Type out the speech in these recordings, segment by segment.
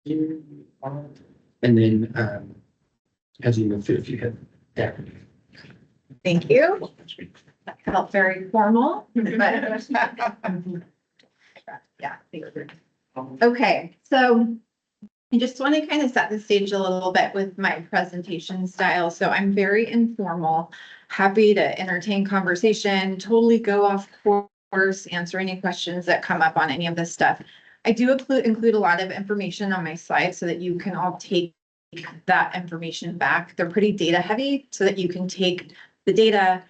And then, as you move through, if you hit that. Thank you. That felt very formal, but yeah, thank you. Okay, so I just want to kind of set the stage a little bit with my presentation style. So I'm very informal, happy to entertain conversation, totally go off course, answer any questions that come up on any of this stuff. I do include a lot of information on my slides so that you can all take that information back. They're pretty data heavy so that you can take the data.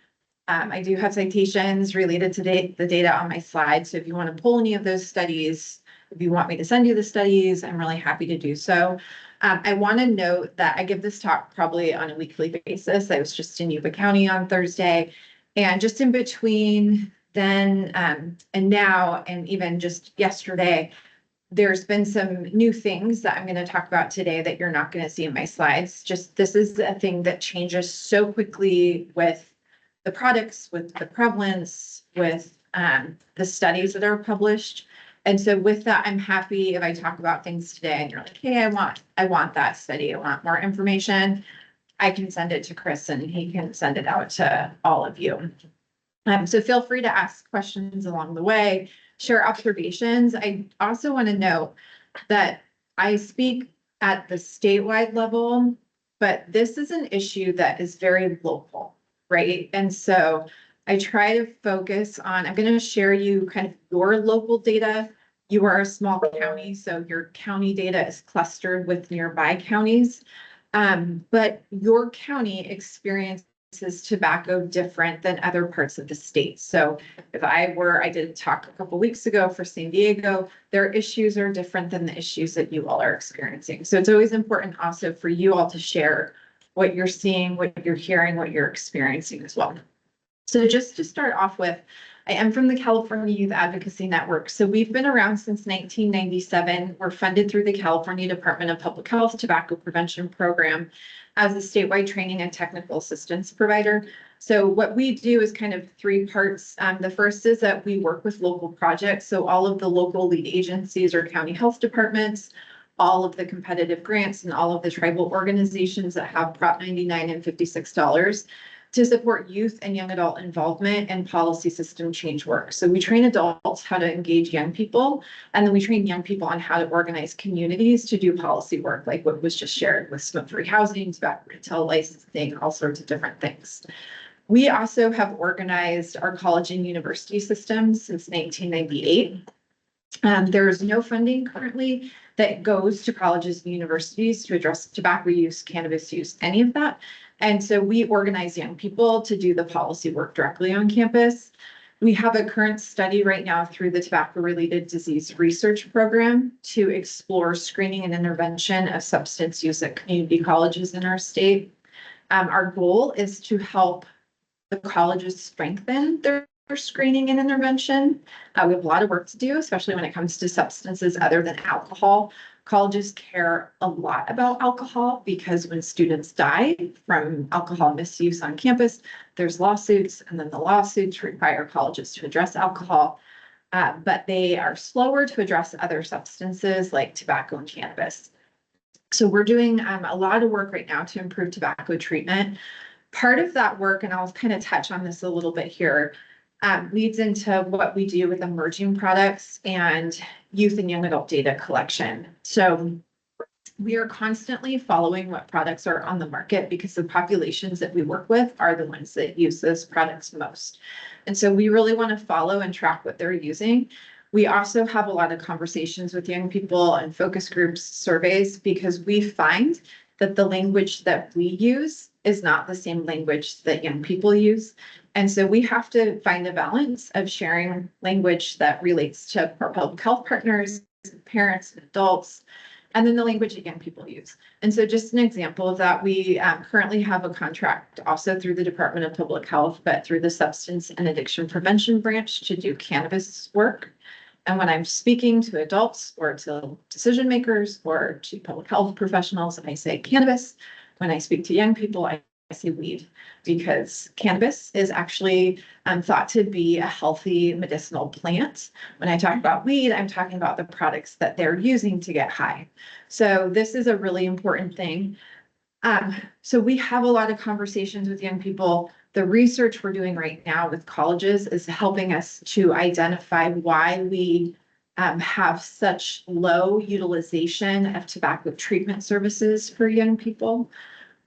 I do have citations related to the data on my slides. So if you want to pull any of those studies, if you want me to send you the studies, I'm really happy to do so. I want to note that I give this talk probably on a weekly basis. I was just in Yuba County on Thursday, and just in between then and now, and even just yesterday, there's been some new things that I'm going to talk about today that you're not going to see in my slides. Just this is a thing that changes so quickly with the products, with the prevalence, with the studies that are published. And so with that, I'm happy if I talk about things today and you're like, hey, I want that study. I want more information. I can send it to Chris and he can send it out to all of you. So feel free to ask questions along the way, share observations. I also want to note that I speak at the statewide level, but this is an issue that is very local, right? And so I try to focus on, I'm going to share you kind of your local data. You are a small county, so your county data is clustered with nearby counties. But your county experiences tobacco different than other parts of the state. So if I did talk a couple weeks ago for San Diego, their issues are different than the issues that you all are experiencing. So it's always important also for you all to share what you're seeing, what you're hearing, what you're experiencing as well. So just to start off with, I am from the California Youth Advocacy Network. So we've been around since 1997. We're funded through the California Department of Public Health Tobacco Prevention Program as a statewide training and technical assistance provider. So what we do is kind of three parts. The first is that we work with local projects. So all of the local lead agencies or county health departments, all of the competitive grants and all of the tribal organizations that have Prop 99 and $56 to support youth and young adult involvement and policy system change work. So we train adults how to engage young people, and then we train young people on how to organize communities to do policy work, like what was just shared with smoke-free housing, tobacco retail licensing, all sorts of different things. We also have organized our college and university systems since 1998. There is no funding currently that goes to colleges and universities to address tobacco use, cannabis use, any of that. And so we organize young people to do the policy work directly on campus. We have a current study right now through the Tobacco-Related Disease Research Program to explore screening and intervention of substance use at community colleges in our state. Our goal is to help the colleges strengthen their screening and intervention. We have a lot of work to do, especially when it comes to substances other than alcohol. Colleges care a lot about alcohol because when students die from alcohol misuse on campus, there's lawsuits, and then the lawsuits require colleges to address alcohol, but they are slower to address other substances like tobacco and cannabis. So we're doing a lot of work right now to improve tobacco treatment. Part of that work, and I'll kind of touch on this a little bit here, leads into what we do with emerging products and youth and young adult data collection. So we are constantly following what products are on the market because the populations that we work with are the ones that use those products most. And so we really want to follow and track what they're using. We also have a lot of conversations with young people and focus groups, surveys, because we find that the language that we use is not the same language that young people use. And so we have to find a balance of sharing language that relates to our public health partners, parents, and adults, and then the language that young people use. And so just an example of that, we currently have a contract also through the Department of Public Health, but through the Substance and Addiction Prevention Branch to do cannabis work. And when I'm speaking to adults or to decision makers or to public health professionals, I say cannabis. When I speak to young people, I I say weed because cannabis is actually thought to be a healthy medicinal plant. When I talk about weed, I'm talking about the products that they're using to get high. So this is a really important thing. So we have a lot of conversations with young people. The research we're doing right now with colleges is helping us to identify why we have such low utilization of tobacco treatment services for young people.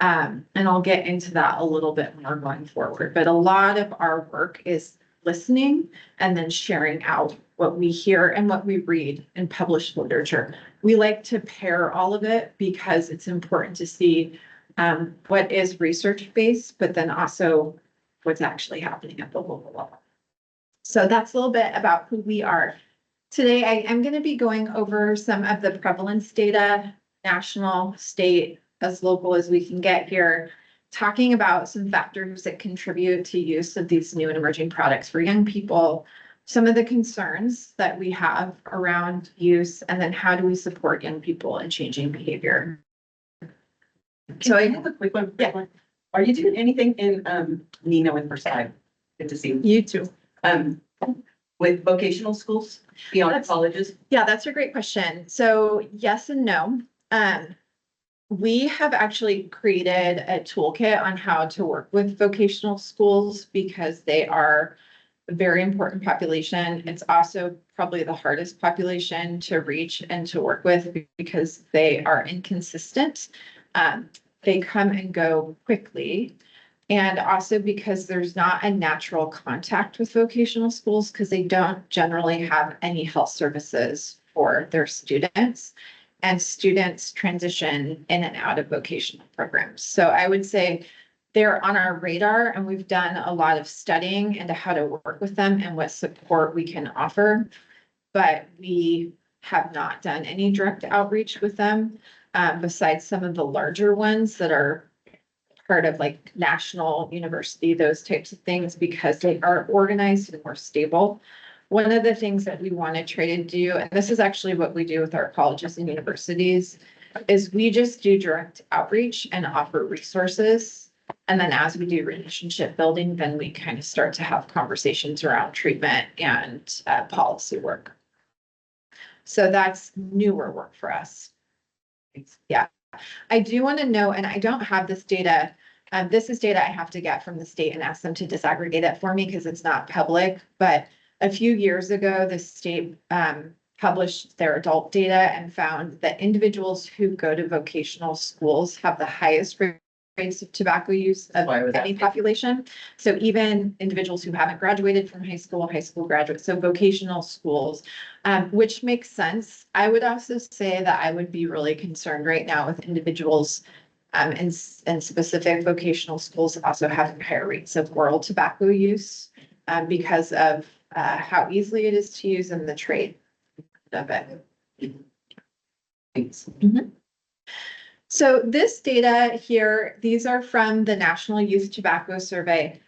And I'll get into that a little bit more going forward. But a lot of our work is listening and then sharing out what we hear and what we read in published literature. We like to pair all of it because it's important to see what is research-based, but then also what's actually happening at the local level. So that's a little bit about who we are. Today, I am going to be going over some of the prevalence data, national, state, as local as we can get here, talking about some factors that contribute to use of these new and emerging products for young people, some of the concerns that we have around use, and then how do we support young people in changing behavior. So I have a quick one. Yeah. Are you doing anything in Nina with First Five? Good to see you. You too. With vocational schools beyond colleges? Yeah, that's a great question. So yes and no. We have actually created a toolkit on how to work with vocational schools because they are a very important population. It's also probably the hardest population to reach and to work with because they are inconsistent. They come and go quickly. And also because there's not a natural contact with vocational schools because they don't generally have any health services for their students. And students transition in and out of vocational programs. So I would say they're on our radar and we've done a lot of studying into how to work with them and what support we can offer. But we have not done any direct outreach with them besides some of the larger ones that are part of like national university, those types of things, because they are organized and more stable. One of the things that we want to try to do, and this is actually what we do with our colleges and universities, is we just do direct outreach and offer resources. And then as we do relationship building, then we kind of start to have conversations around treatment and policy work. So that's newer work for us. Yeah. I do want to know, and I don't have this data. This is data I have to get from the state and ask them to disaggregate it for me because it's not public. But a few years ago, the state published their adult data and found that individuals who go to vocational schools have the highest rates of tobacco use of any population. So even individuals who haven't graduated from high school graduates, so vocational schools, which makes sense. I would also say that I would be really concerned right now with individuals and specific vocational schools also having higher rates of oral tobacco use because of how easily it is to use and the trade of it. Thanks. Mm-hmm. So this data here, these are from the National Youth Tobacco Survey.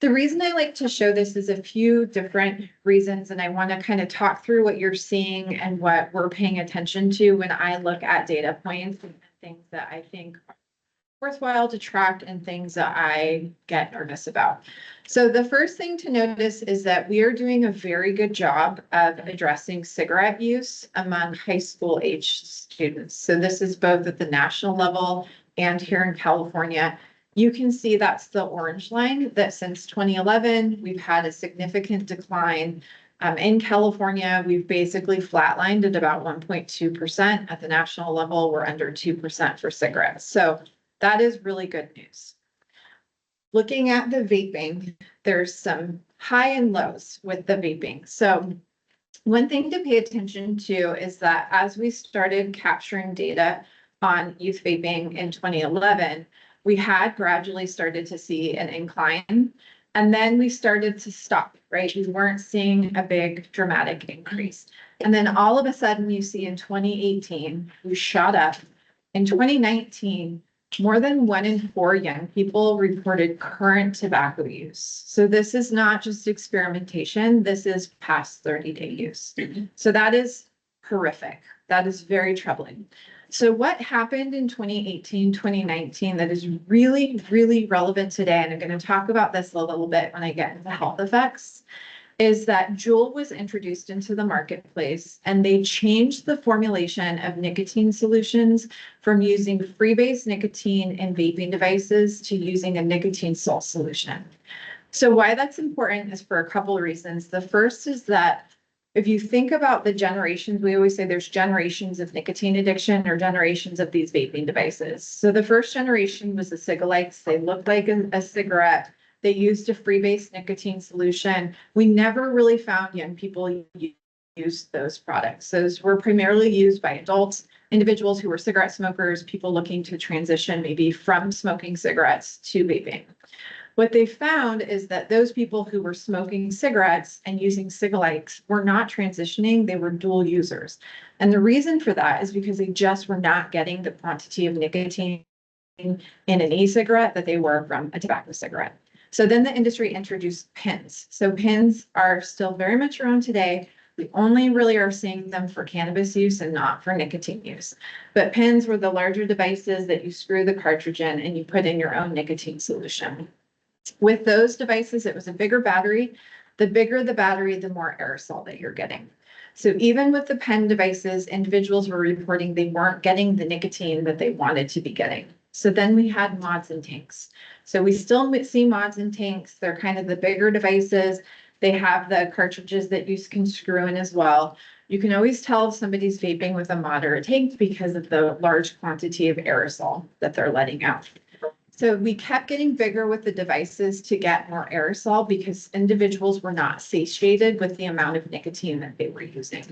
The reason I like to show this is a few different reasons, and I want to kind of talk through what you're seeing and what we're paying attention to when I look at data points and things that I think are worthwhile to track and things that I get nervous about. So the first thing to notice is that we are doing a very good job of addressing cigarette use among high school age students. So this is both at the national level and here in California. You can see that's the orange line, that since 2011, we've had a significant decline. In California, we've basically flatlined at about 1.2%. At the national level, we're under 2% for cigarettes. So that is really good news. Looking at the vaping, there's some high and lows with the vaping. So one thing to pay attention to is that as we started capturing data on youth vaping in 2011, we had gradually started to see an incline, and then we started to stop, right? We weren't seeing a big dramatic increase. And then all of a sudden you see in 2018, we shot up. In 2019, more than 1 in 4 young people reported current tobacco use. So this is not just experimentation, this is past 30-day use. So that is horrific. That is very troubling. So what happened in 2018, 2019 that is really, really relevant today, and I'm going to talk about this a little bit when I get into health effects, is that Juul was introduced into the marketplace and they changed the formulation of nicotine solutions from using freebase nicotine in vaping devices to using a nicotine salt solution. So why that's important is for a couple of reasons. The first is that if you think about the generations, we always say there's generations of nicotine addiction or generations of these vaping devices. So the first generation was the cigarettes. They looked like a cigarette. They used a freebase nicotine solution. We never really found young people use those products. Those were primarily used by adults, individuals who were cigarette smokers, people looking to transition maybe from smoking cigarettes to vaping. What they found is that those people who were smoking cigarettes and using cigarettes were not transitioning, they were dual users. And the reason for that is because they just were not getting the quantity of nicotine in an e-cigarette that they were from a tobacco cigarette. So then the industry introduced pins. So pins are still very much around today. We only really are seeing them for cannabis use and not for nicotine use. But pins were the larger devices that you screw the cartridge in and you put in your own nicotine solution. With those devices, it was a bigger battery. The bigger the battery, the more aerosol that you're getting. So even with the pen devices, individuals were reporting they weren't getting the nicotine that they wanted to be getting. So then we had mods and tanks. So we still see mods and tanks. They're kind of the bigger devices. They have the cartridges that you can screw in as well. You can always tell if somebody's vaping with a mod or a tank because of the large quantity of aerosol that they're letting out. So we kept getting bigger with the devices to get more aerosol because individuals were not satiated with the amount of nicotine that they were using.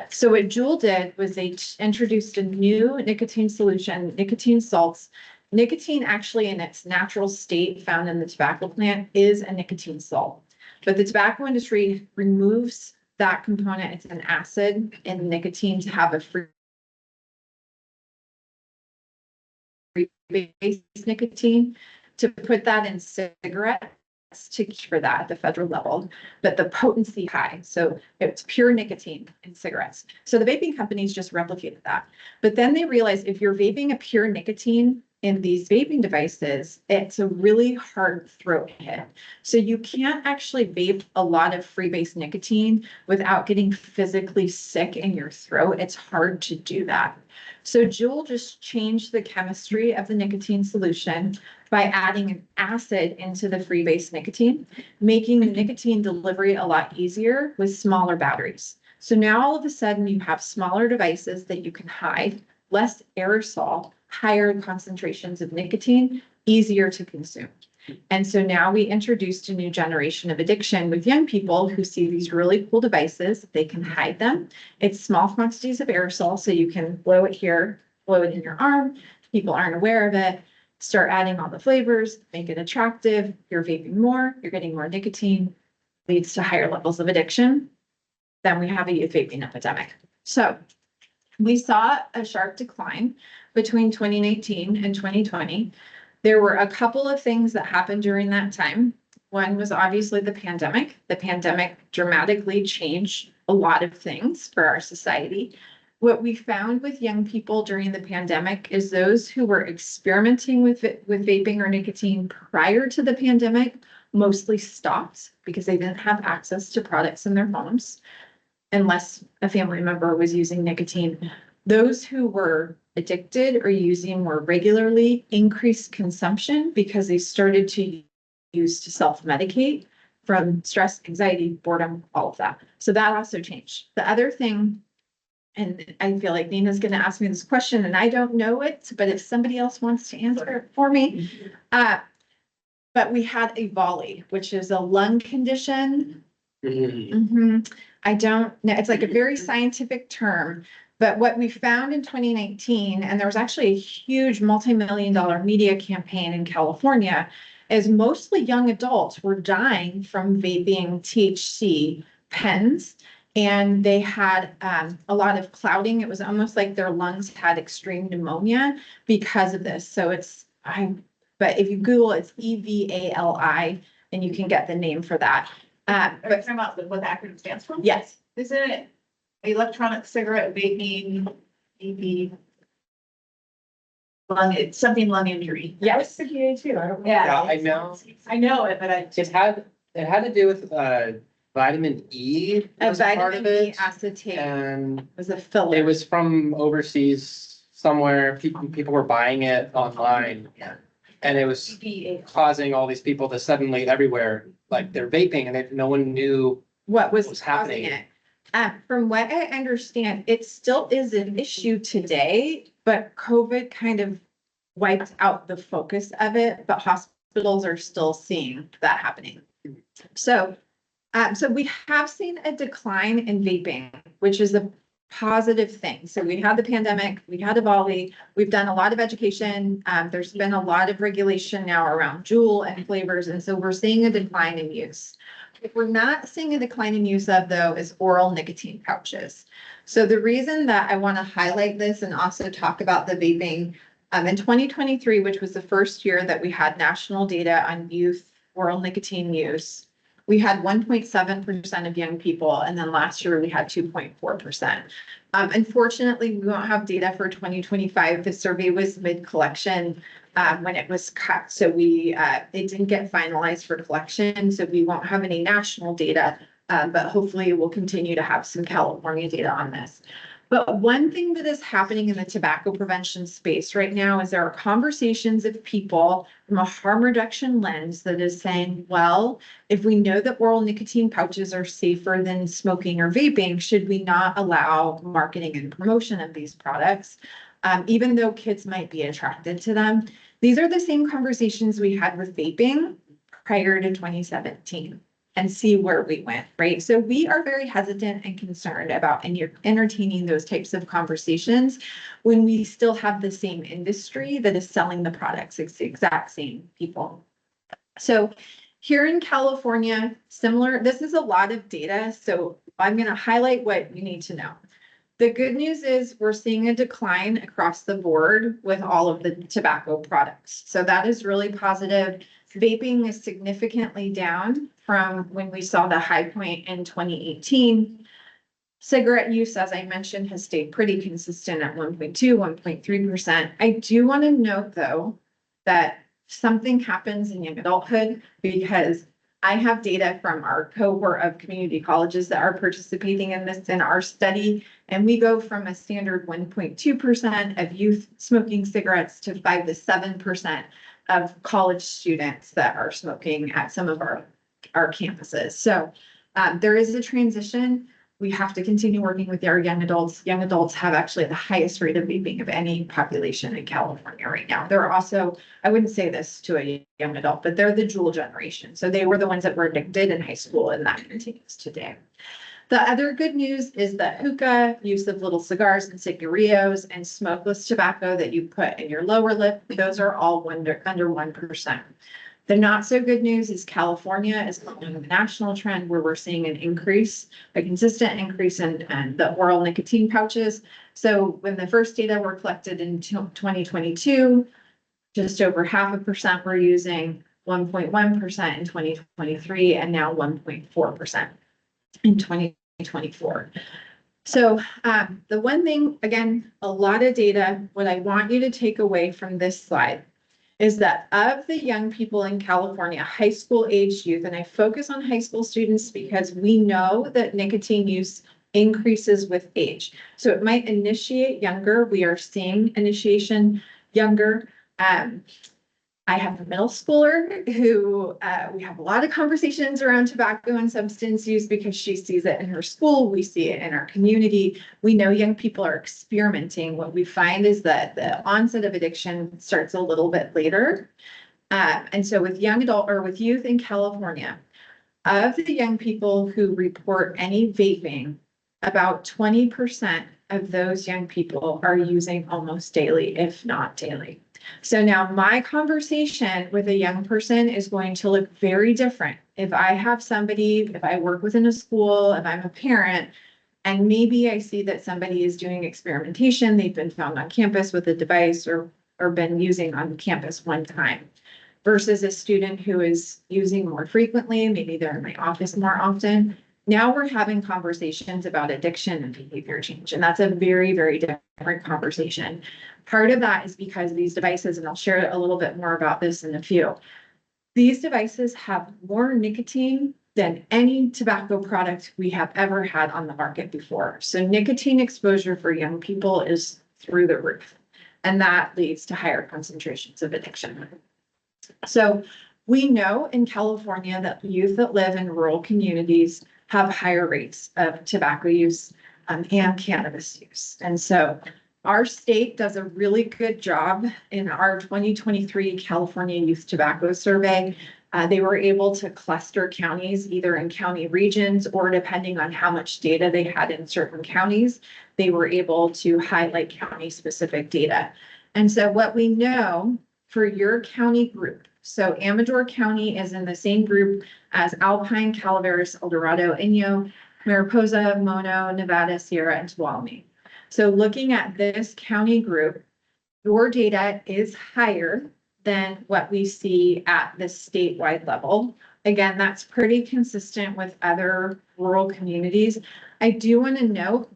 So what Juul did was they introduced a new nicotine solution, nicotine salts. Nicotine actually in its natural state found in the tobacco plant is a nicotine salt. But the tobacco industry removes that component. It's an acid in nicotine to have a free base nicotine to put that in cigarettes to for that at the federal level, but the potency high. So it's pure nicotine in cigarettes. So the vaping companies just replicated that. But then they realized if you're vaping a pure nicotine in these vaping devices, it's a really hard throat hit. So you can't actually vape a lot of freebase nicotine without getting physically sick in your throat. It's hard to do that. So Juul just changed the chemistry of the nicotine solution by adding an acid into the freebase nicotine, making the nicotine delivery a lot easier with smaller batteries. So now all of a sudden you have smaller devices that you can hide, less aerosol, higher concentrations of nicotine, easier to consume. And so now we introduced a new generation of addiction with young people who see these really cool devices. They can hide them. It's small quantities of aerosol, so you can blow it here, blow it in your arm. People aren't aware of it. Start adding all the flavors, make it attractive. You're vaping more, you're getting more nicotine, leads to higher levels of addiction. Then we have a youth vaping epidemic. So we saw a sharp decline between 2019 and 2020. There were a couple of things that happened during that time. One was obviously the pandemic. The pandemic dramatically changed a lot of things for our society. What we found with young people during the pandemic is those who were experimenting with vaping or nicotine prior to the pandemic mostly stopped because they didn't have access to products in their homes unless a family member was using nicotine. Those who were addicted or using more regularly increased consumption because they started to use to self-medicate from stress, anxiety, boredom, all of that. So that also changed. The other thing, and I feel like Nina's going to ask me this question and I don't know it, but if somebody else wants to answer it for me, but we had a volley, which is a lung condition. I don't know. It's like a very scientific term. But what we found in 2019, and there was actually a huge multi-million-dollar media campaign in California, is mostly young adults were dying from vaping THC pens. And they had a lot of clouding. It was almost like their lungs had extreme pneumonia because of this. So but if you Google, it's EVALI, and you can get the name for that. But talking about what the acronym stands for? Yes. Isn't it electronic cigarette, vaping, EP. Lung, something lung injury. Yes, the PA too, I don't know. Yeah, I know. I know it, but I It had to do with vitamin E A was a part of vitamin E it. acetate And was a filler. it was from overseas somewhere. People were buying it online. Yeah. And it was EPA. causing all these people to suddenly everywhere, like they're vaping and no one knew. what was What's causing happening. it. From what I understand, it still is an issue today, but COVID kind of wiped out the focus of it, but hospitals are still seeing that happening. So, so we have seen a decline in vaping, which is a positive thing. So we had the pandemic, we had Diwali, we've done a lot of education. There's been a lot of regulation now around Juul and flavors, and so we're seeing a decline in use. If we're not seeing a decline in use of, though, is oral nicotine pouches. So the reason that I want to highlight this and also talk about the vaping, in 2023, which was the first year that we had national data on youth oral nicotine use, we had 1.7% of young people, and then last year we had 2.4%. Unfortunately, we won't have data for 2025. The survey was mid-collection when it was cut, so it didn't get finalized for collection, so we won't have any national data, but hopefully we'll continue to have some California data on this. But one thing that is happening in the tobacco prevention space right now is there are conversations of people from a harm reduction lens that is saying, well, if we know that oral nicotine pouches are safer than smoking or vaping, should we not allow marketing and promotion of these products, even though kids might be attracted to them? These are the same conversations we had with vaping prior to 2017. And see where we went, right? So we are very hesitant and concerned about entertaining those types of conversations when we still have the same industry that is selling the products. It's the exact same people. So here in California, similar, this is a lot of data, so I'm going to highlight what you need to know. The good news is we're seeing a decline across the board with all of the tobacco products. So that is really positive. Vaping is significantly down from when we saw the high point in 2018. Cigarette use, as I mentioned, has stayed pretty consistent at 1.2, 1.3%. I do want to note, though, that something happens in young adulthood because I have data from our cohort of community colleges that are participating in this in our study, and we go from a standard 1.2% of youth smoking cigarettes to 5 to 7% of college students that are smoking at some of our campuses. So there is a transition. We have to continue working with our young adults. Young adults have actually the highest rate of vaping of any population in California right now. They're also, I wouldn't say this to a young adult, but they're the Juul generation. So they were the ones that were addicted in high school, and that continues today. The other good news is that hookah, use of little cigars and cigarillos, and smokeless tobacco that you put in your lower lip, those are all under 1%. The not so good news is California is following the national trend where we're seeing an increase, a consistent increase in the oral nicotine pouches. So when the first data were collected in 2022, just over 0.5% were using, 1.1% in 2023, and now 1.4% in 2024. So the one thing, again, a lot of data, what I want you to take away from this slide is that of the young people in California, high school aged youth, and I focus on high school students because we know that nicotine use increases with age. So it might initiate younger. We are seeing initiation younger. I have a middle schooler who we have a lot of conversations around tobacco and substance use because she sees it in her school. We see it in our community. We know young people are experimenting. What we find is that the onset of addiction starts a little bit later. And so with with youth in California, of the young people who report any vaping, about 20% of those young people are using almost daily, if not daily. So now my conversation with a young person is going to look very different. If I have somebody, if I work within a school, if I'm a parent, and maybe I see that somebody is doing experimentation, they've been found on campus with a device or been using on campus one time, versus a student who is using more frequently, maybe they're in my office more often. Now we're having conversations about addiction and behavior change, and that's a very, very different conversation. Part of that is because these devices, and I'll share a little bit more about this in a few, these devices have more nicotine than any tobacco product we have ever had on the market before. So nicotine exposure for young people is through the roof, and that leads to higher concentrations of addiction. So we know in California that youth that live in rural communities have higher rates of tobacco use and cannabis use. And so our state does a really good job in our 2023 California Youth Tobacco Survey. They were able to cluster counties either in county regions or depending on how much data they had in certain counties, they were able to highlight county specific data. And so what we know for your county group, so Amador County is in the same group as Alpine, Calaveras, El Dorado, Inyo, Mariposa, Mono, Nevada, Sierra, and Tuolumne. So looking at this county group, your data is higher than what we see at the statewide level. Again, that's pretty consistent with other rural communities. I do want to note,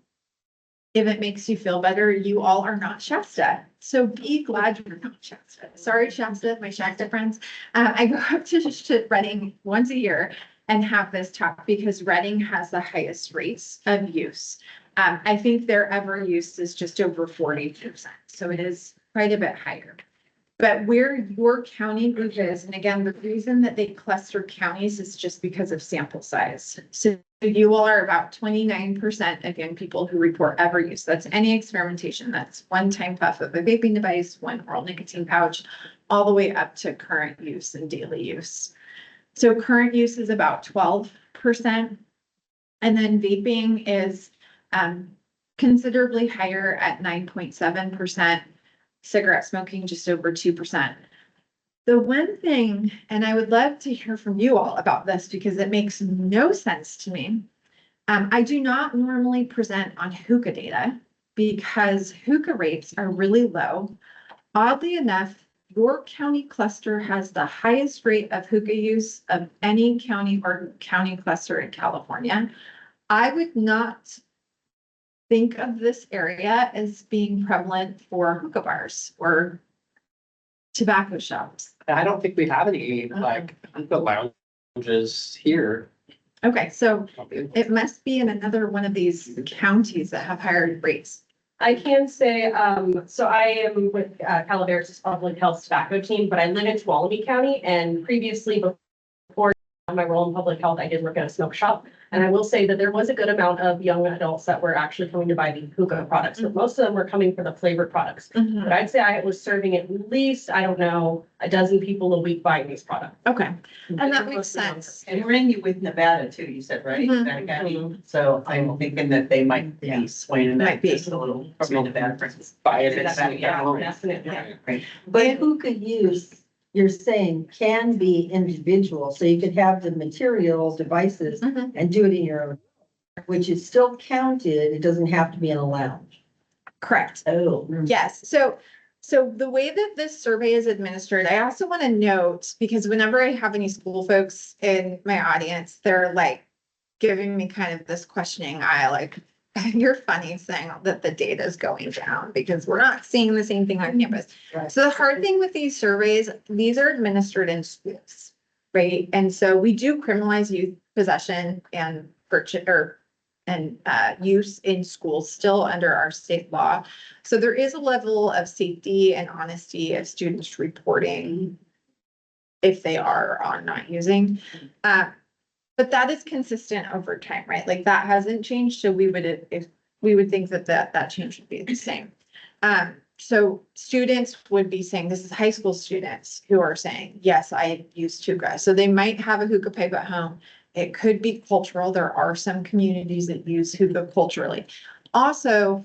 if it makes you feel better, you all are not Shasta. So be glad you're not Shasta. Sorry, Shasta, my Shasta friends. I go up to Reading once a year and have this talk because Reading has the highest rates of use. I think their ever use is just over 40%. So it is quite a bit higher. But where your county group is, and again, the reason that they cluster counties is just because of sample size. So you all are about 29% of young people who report ever use. That's any experimentation. That's one time puff of a vaping device, one oral nicotine pouch, all the way up to current use and daily use. So current use is about 12%. And then vaping is considerably higher at 9.7%. Cigarette smoking just over 2%. The one thing, and I would love to hear from you all about this because it makes no sense to me. I do not normally present on hookah data because hookah rates are really low. Oddly enough, your county cluster has the highest rate of hookah use of any county or county cluster in California. I would not think of this area as being prevalent for hookah bars or tobacco shops. I don't think we have any like hookah lounges here. Okay, so it must be in another one of these counties that have higher rates. I can say, so I am with Calaveras Public Health Tobacco Team, but I live in Tuolumne County, and previously before my role in public health, I did work at a smoke shop. And I will say that there was a good amount of young adults that were actually coming to buy the hookah products, but most of them were coming for the flavored products. But I'd say I was serving at least, I don't know, a dozen people a week buying these products. Okay, and that makes sense. And we're in with Nevada too, you said, right? Mhm. Nevada County. So I'm thinking that they might be swaying Might that be. just a little from Nevada, for instance. Buy it. Yeah, definitely. Right. But hookah use, you're saying can be individual, so you could have the material devices Mhm. and do it in your own, which is still counted. It doesn't have to be in a lounge. Correct. Oh. Yes, so the way that this survey is administered, I also want to note, because whenever I have any school folks in my audience, they're like giving me kind of this questioning eye, like, you're funny saying that the data is going down because we're not seeing the same thing on campus. Right. So the hard thing with these surveys, these are administered in schools, right? And so we do criminalize youth possession and purchase and use in schools still under our state law. So there is a level of safety and honesty of students reporting if they are or are not using. But that is consistent over time, right? Like that hasn't changed. So we would, if we would think that that change would be the same. So students would be saying, this is high school students who are saying, yes, I use hookah. So they might have a hookah pipe at home. It could be cultural. There are some communities that use hookah culturally. Also,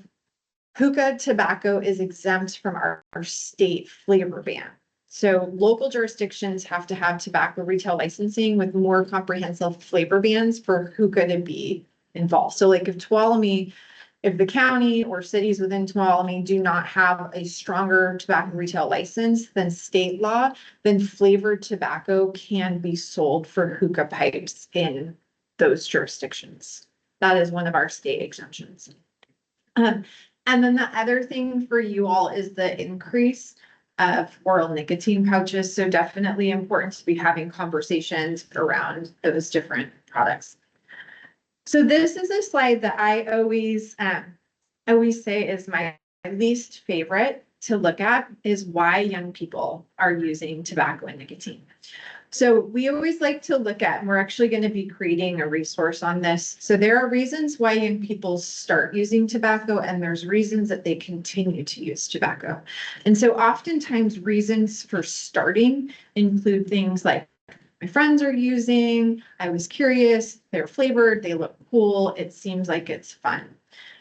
hookah tobacco is exempt from our state flavor ban. So local jurisdictions have to have tobacco retail licensing with more comprehensive flavor bans for hookah to be involved. So like if the county or cities within Tuolumne do not have a stronger tobacco retail license than state law, then flavored tobacco can be sold for hookah pipes in those jurisdictions. That is one of our state exemptions. And then the other thing for you all is the increase of oral nicotine pouches. So definitely important to be having conversations around those different products. So this is a slide that I always say is my least favorite to look at, is why young people are using tobacco and nicotine. So we always like to look at, and we're actually going to be creating a resource on this. So there are reasons why young people start using tobacco, and there's reasons that they continue to use tobacco. And so oftentimes reasons for starting include things like, my friends are using, I was curious, they're flavored, they look cool, it seems like it's fun.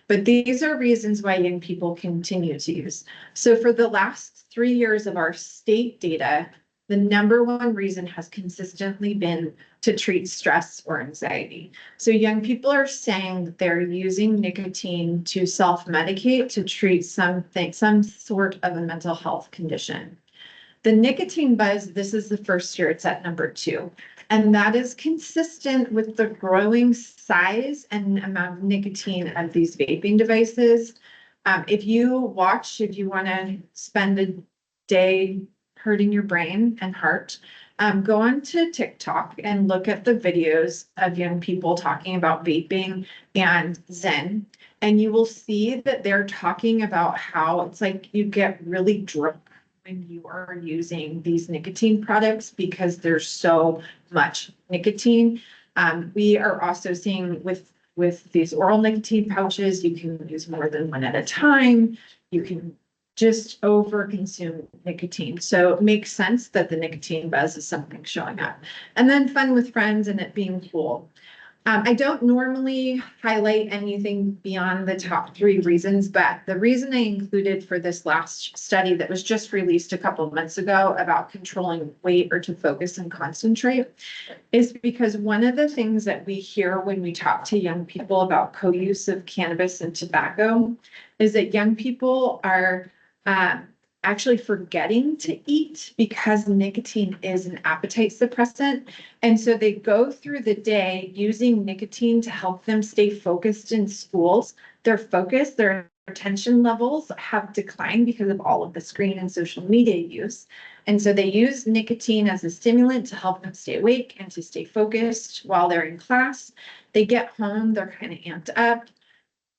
But these are reasons why young people continue to use. So for the last 3 years of our state data, the number one reason has consistently been to treat stress or anxiety. So young people are saying that they're using nicotine to self-medicate to treat some sort of a mental health condition. The nicotine buzz, this is the first year, it's at number 2. And that is consistent with the growing size and amount of nicotine of these vaping devices. If you want to spend a day hurting your brain and heart, go on to TikTok and look at the videos of young people talking about vaping and Zen. And you will see that they're talking about how it's like you get really drunk when you are using these nicotine products because there's so much nicotine. We are also seeing with these oral nicotine pouches, you can use more than one at a time. You can just over consume nicotine. So it makes sense that the nicotine buzz is something showing up. And then fun with friends and it being cool. I don't normally highlight anything beyond the top 3 reasons, but the reason I included for this last study that was just released a couple of months ago about controlling weight or to focus and concentrate is because one of the things that we hear when we talk to young people about co-use of cannabis and tobacco is that young people are actually forgetting to eat because nicotine is an appetite suppressant. And so they go through the day using nicotine to help them stay focused in schools. Their focus, their attention levels have declined because of all of the screen and social media use. And so they use nicotine as a stimulant to help them stay awake and to stay focused while they're in class. They get home, they're kind of amped up.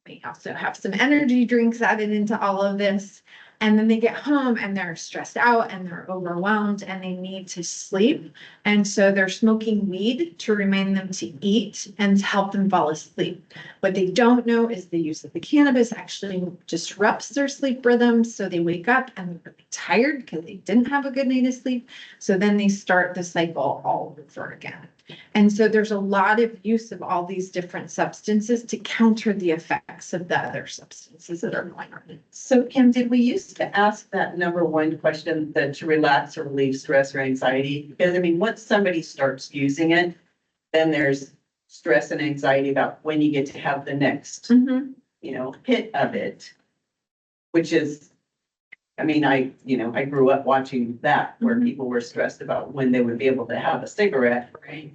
They also have some energy drinks added into all of this. And then they get home and they're stressed out and they're overwhelmed and they need to sleep. And so they're smoking weed to remind them to eat and to help them fall asleep. What they don't know is the use of the cannabis actually disrupts their sleep rhythm. So they wake up and they're really tired because they didn't have a good night of sleep. So then they start the cycle all over again. And so there's a lot of use of all these different substances to counter the effects of the other substances that are going on. So Kim, did we used to ask that number 1 question, that to relax or relieve stress or anxiety? Because I mean, once somebody starts using it, then there's stress and anxiety about when you get to have the next, hit of it, which is, I mean, I grew up watching that where people were stressed about when they would be able to have a cigarette, right?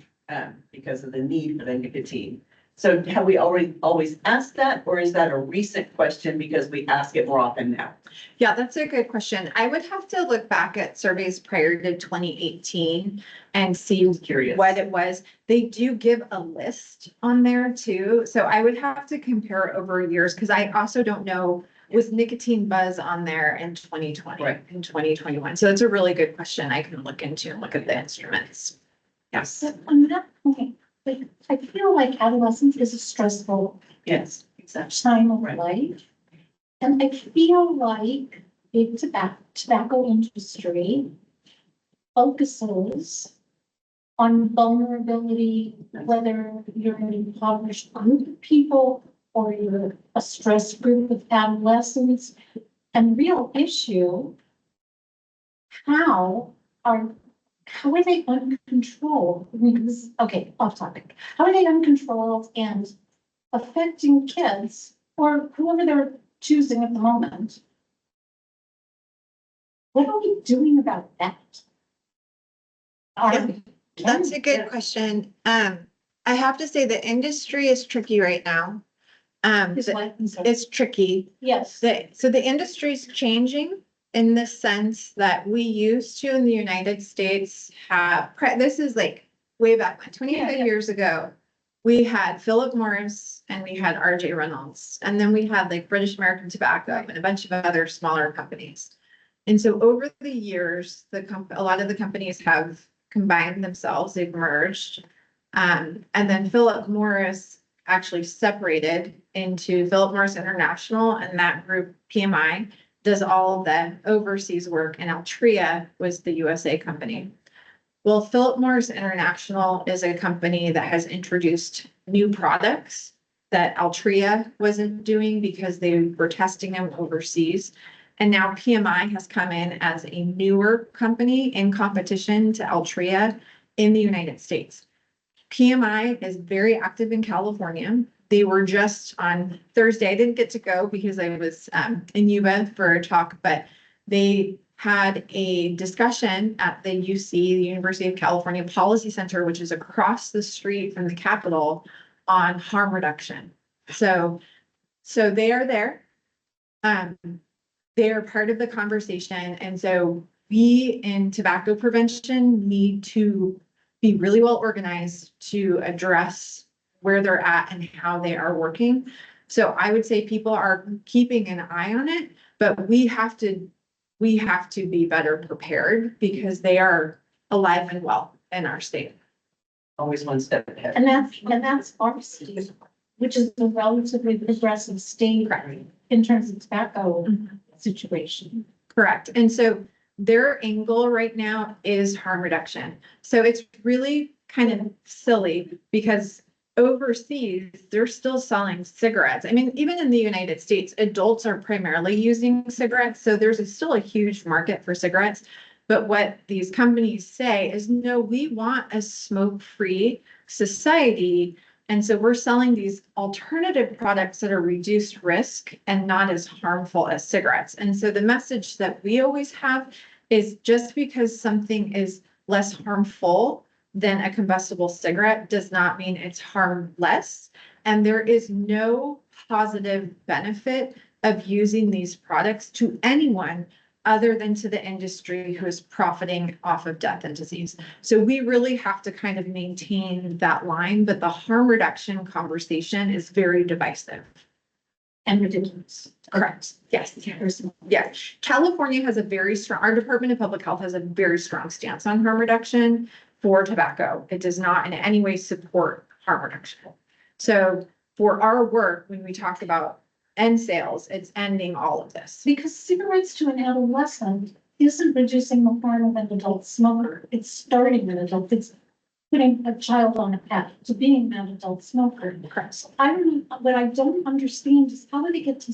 Because of the need for the nicotine. So have we always asked that, or is that a recent question because we ask it more often now? Yeah, that's a good question. I would have to look back at surveys prior to 2018 and see what it was. They do give a list on there too. So I would have to compare over years because I also don't know, was nicotine buzz on there in 2020 and 2021? So that's a really good question I can look into and look at the instruments. Yes. But on that point, like, I feel like adolescence is a stressful Yes. time of life. And I feel like big tobacco industry focuses on vulnerability, whether you're an impoverished group of people or you're a stressed group of adolescents. And real issue, how are they uncontrolled? Because, okay, off topic. How are they uncontrolled and affecting kids or whoever they're choosing at the moment? What are we doing about that? That's a good question. I have to say the industry is tricky right now. Is what, It's tricky. yes. So the industry's changing in the sense that we used to in the United States have, this is like way back when, 25 Yeah. years ago. We had Philip Morris and we had RJ Reynolds, and then we had like British American Tobacco and a bunch of other smaller companies. And so over the years, a lot of the companies have combined themselves, they've merged. And then Philip Morris actually separated into Philip Morris International, and that group, PMI, does all of the overseas work, and Altria was the USA company. Well, Philip Morris International is a company that has introduced new products that Altria wasn't doing because they were testing them overseas. And now PMI has come in as a newer company in competition to Altria in the United States. PMI is very active in California. They were just on Thursday. I didn't get to go because I was in Yuba for a talk, but they had a discussion at the UC, the University of California Policy Center, which is across the street from the Capitol, on harm reduction. So they are there. They are part of the conversation. And so we in tobacco prevention need to be really well organized to address where they're at and how they are working. So I would say people are keeping an eye on it, but we have to be better prepared because they are alive and well in our state. Always one step ahead. And that's our state, which is a relatively progressive state in terms of tobacco situation. Correct. And so their angle right now is harm reduction. So it's really kind of silly because overseas, they're still selling cigarettes. I mean, even in the United States, adults are primarily using cigarettes. So there's still a huge market for cigarettes. But what these companies say is, no, we want a smoke-free society. And so we're selling these alternative products that are reduced risk and not as harmful as cigarettes. And so the message that we always have is just because something is less harmful than a combustible cigarette does not mean it's harmless. And there is no positive benefit of using these products to anyone other than to the industry who is profiting off of death and disease. So we really have to kind of maintain that line, but the harm reduction conversation is very divisive. And ridiculous. Correct. Yes. Yes. California has a very strong, our Department of Public Health has a very strong stance on harm reduction for tobacco. It does not in any way support harm reduction. So for our work, when we talk about end sales, it's ending all of this. Because cigarettes to an adolescent isn't reducing the harm of an adult smoker. It's starting an adult, it's putting a child on a path to being an adult smoker. Correct. So I don't know, what I don't understand is how do they get to,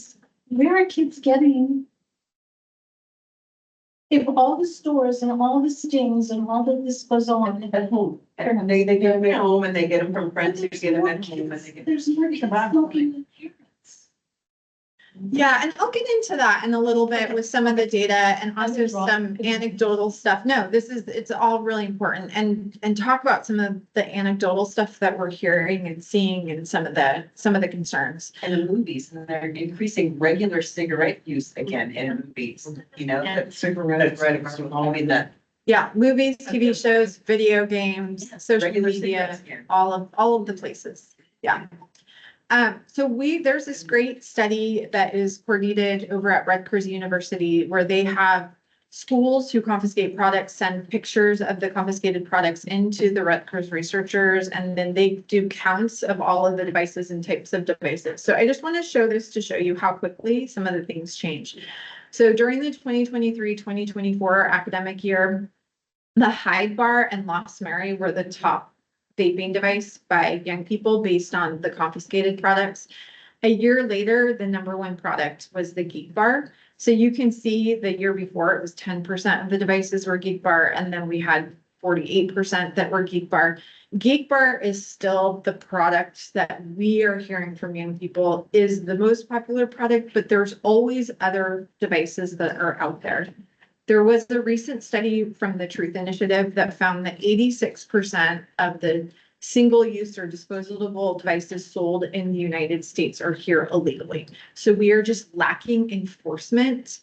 where are kids getting? If all the stores and all the stings and all of this goes on At home. And they get them at home and they get them from friends who get them at home and they get. there's more kids smoking than parents. Yeah, and I'll get into that in a little bit with some of the data and also some anecdotal stuff. No, it's all really important and talk about some of the anecdotal stuff that we're hearing and seeing and some of the concerns. And the movies, and they're increasing regular cigarette use again in movies, you know, that cigarettes right across the home, I mean, that. Yeah, movies, TV shows, video games, social regular media, cigarettes here. all of the places. Yeah. So there's this great study that is coordinated over at Rutgers University where they have schools who confiscate products send pictures of the confiscated products into the Rutgers researchers, and then they do counts of all of the devices and types of devices. So I just want to show this to show you how quickly some of the things change. So during the 2023-2024 academic year, the Hyde Bar and Lost Mary were the top vaping device by young people based on the confiscated products. A year later, the number one product was the Geek Bar. So you can see the year before it was 10% of the devices were Geek Bar, and then we had 48% that were Geek Bar. Geek Bar is still the product that we are hearing from young people is the most popular product, but there's always other devices that are out there. There was a recent study from the Truth Initiative that found that 86% of the single-use or disposable devices sold in the United States are here illegally. So we are just lacking enforcement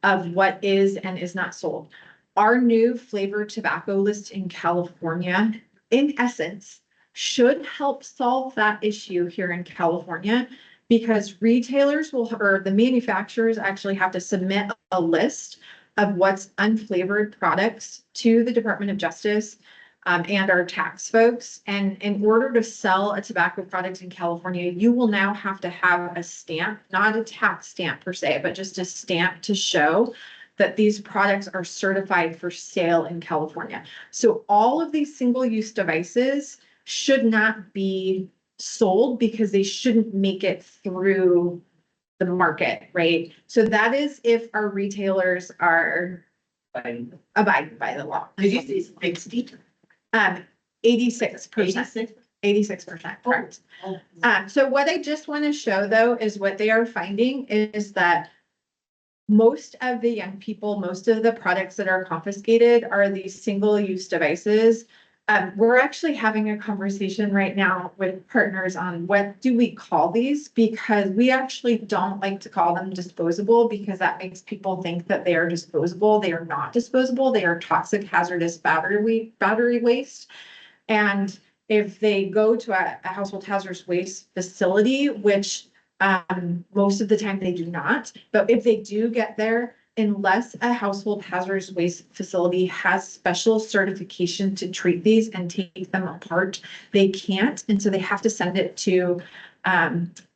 of what is and is not sold. Our new flavored tobacco list in California, in essence, should help solve that issue here in California, because retailers will, or the manufacturers actually have to submit a list of what's unflavored products to the Department of Justice and our tax folks. And in order to sell a tobacco product in California, you will now have to have a stamp, not a tax stamp per se, but just a stamp to show that these products are certified for sale in California. So all of these single-use devices should not be sold because they shouldn't make it through the market, right? So that is if our retailers are abiding by the law. Did you say 60? 86%, 86%, correct. So what I just want to show though is what they are finding is that most of the young people, most of the products that are confiscated are these single-use devices. We're actually having a conversation right now with partners on what do we call these, because we actually don't like to call them disposable because that makes people think that they are disposable. They are not disposable. They are toxic, hazardous battery waste. And if they go to a household hazardous waste facility, which most of the time they do not, but if they do get there, unless a household hazardous waste facility has special certification to treat these and take them apart, they can't. And so they have to send it to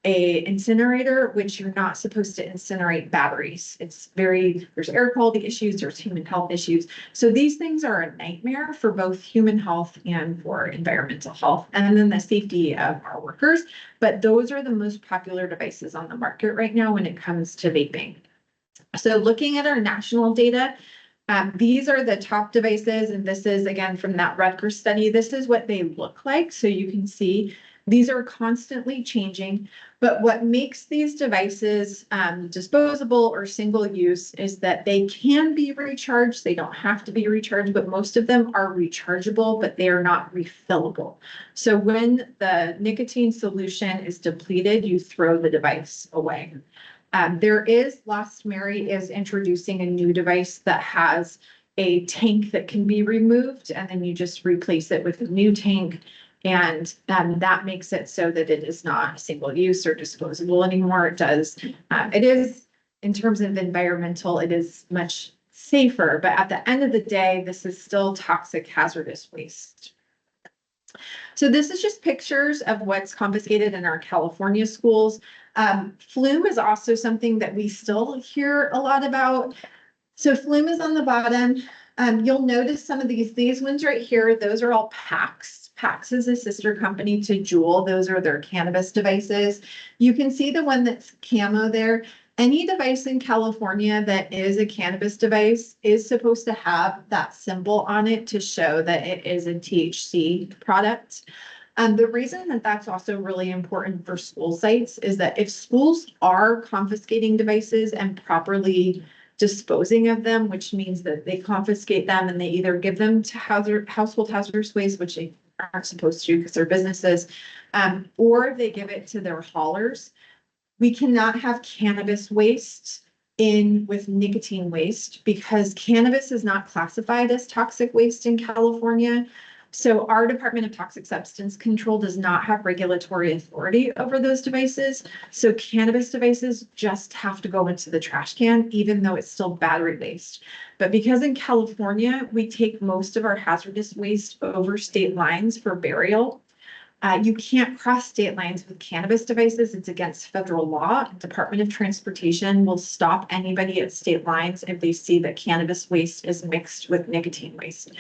a incinerator, which you're not supposed to incinerate batteries. There's air quality issues, there's human health issues. So these things are a nightmare for both human health and for environmental health, and then the safety of our workers. But those are the most popular devices on the market right now when it comes to vaping. So looking at our national data, these are the top devices, and this is again from that Rutgers study. This is what they look like. So you can see these are constantly changing, but what makes these devices disposable or single use is that they can be recharged. They don't have to be recharged, but most of them are rechargeable, but they are not refillable. So when the nicotine solution is depleted, you throw the device away. Lost Mary is introducing a new device that has a tank that can be removed, and then you just replace it with a new tank. And that makes it so that it is not single use or disposable anymore. It is, in terms of environmental, it is much safer, but at the end of the day, this is still toxic, hazardous waste. So this is just pictures of what's confiscated in our California schools. Flume is also something that we still hear a lot about. So Flume is on the bottom. You'll notice some of these ones right here, those are all PACs. PACs is a sister company to Juul. Those are their cannabis devices. You can see the one that's camo there. Any device in California that is a cannabis device is supposed to have that symbol on it to show that it is a THC product. The reason that that's also really important for school sites is that if schools are confiscating devices and properly disposing of them, which means that they confiscate them and they either give them to household hazardous waste, which they aren't supposed to because they're businesses, or they give it to their haulers. We cannot have cannabis waste in with nicotine waste because cannabis is not classified as toxic waste in California. So our Department of Toxic Substance Control does not have regulatory authority over those devices. So cannabis devices just have to go into the trash can, even though it's still battery waste. But because in California, we take most of our hazardous waste over state lines for burial, you can't cross state lines with cannabis devices. It's against federal law. Department of Transportation will stop anybody at state lines if they see that cannabis waste is mixed with nicotine waste.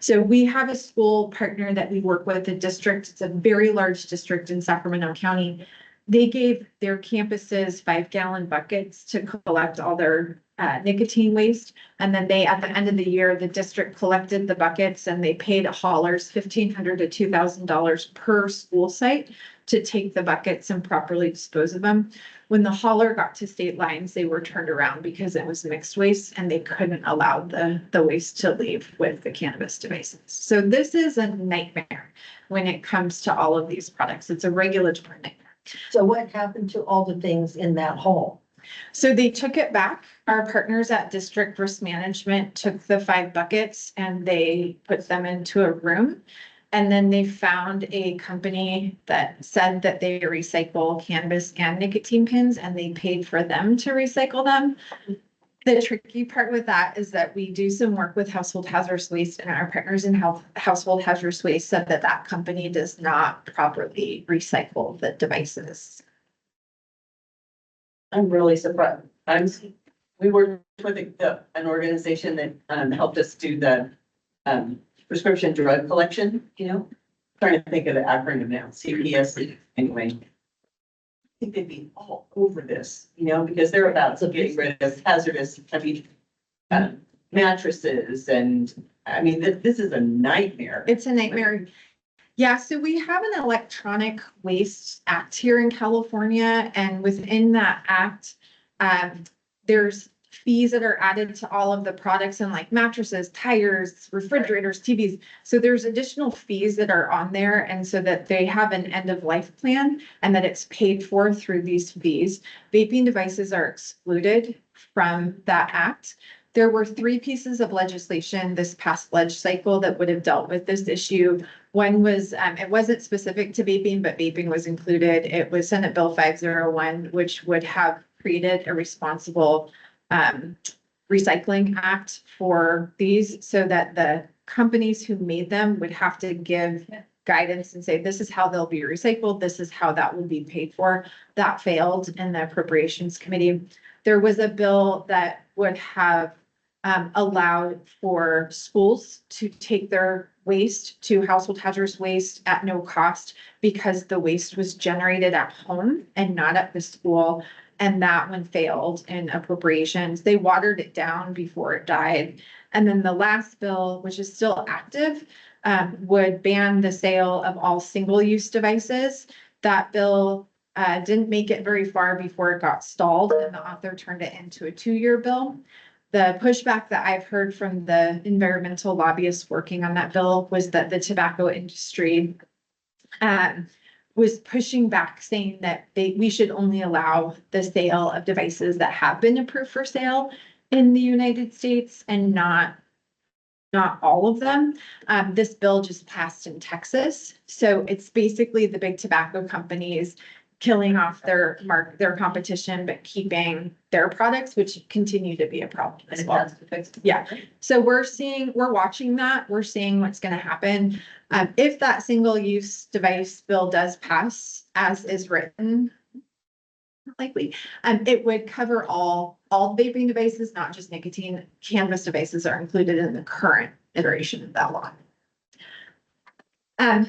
So we have a school partner that we work with, a district. It's a very large district in Sacramento County. They gave their campuses 5-gallon buckets to collect all their nicotine waste. And then at the end of the year, the district collected the buckets and they paid haulers $1,500 to $2,000 per school site to take the buckets and properly dispose of them. When the hauler got to state lines, they were turned around because it was mixed waste and they couldn't allow the waste to leave with the cannabis devices. So this is a nightmare when it comes to all of these products. It's a regulatory nightmare. So what happened to all the things in that hole? So they took it back. Our partners at District Risk Management took the 5 buckets and they put them into a room. And then they found a company that said that they recycle cannabis and nicotine pins and they paid for them to recycle them. The tricky part with that is that we do some work with household hazardous waste and our partners in household hazardous waste said that that company does not properly recycle the devices. I'm really surprised. We worked with an organization that helped us do the prescription drug collection, trying to think of the acronym now, CPS, anyway. I think they'd be all over this, because they're about getting rid of hazardous, mattresses and, this is a nightmare. It's a nightmare. Yeah, so we have an electronic waste act here in California, and within that act, there's fees that are added to all of the products and like mattresses, tires, refrigerators, TVs. So there's additional fees that are on there, and so that they have an end of life plan and that it's paid for through these fees. Vaping devices are excluded from that act. There were 3 pieces of legislation this past leg cycle that would have dealt with this issue. One was, it wasn't specific to vaping, but vaping was included. It was Senate Bill 501, which would have created a responsible recycling act for these so that the companies who made them would have to give guidance and say, this is how they'll be recycled. This is how that will be paid for. That failed in the Appropriations Committee. There was a bill that would have allowed for schools to take their waste to household hazardous waste at no cost because the waste was generated at home and not at the school. And that one failed in appropriations. They watered it down before it died. And then the last bill, which is still active, would ban the sale of all single-use devices. That bill didn't make it very far before it got stalled and the author turned it into a 2-year bill. The pushback that I've heard from the environmental lobbyists working on that bill was that the tobacco industry was pushing back, saying that we should only allow the sale of devices that have been approved for sale in the United States and not all of them. This bill just passed in Texas. So it's basically the big tobacco companies killing off their competition, but keeping their products, which continue to be a problem as well. Yeah. So we're watching that. We're seeing what's going to happen. If that single-use device bill does pass as is written, likely, it would cover all vaping devices, not just nicotine. Cannabis devices are included in the current iteration of that law.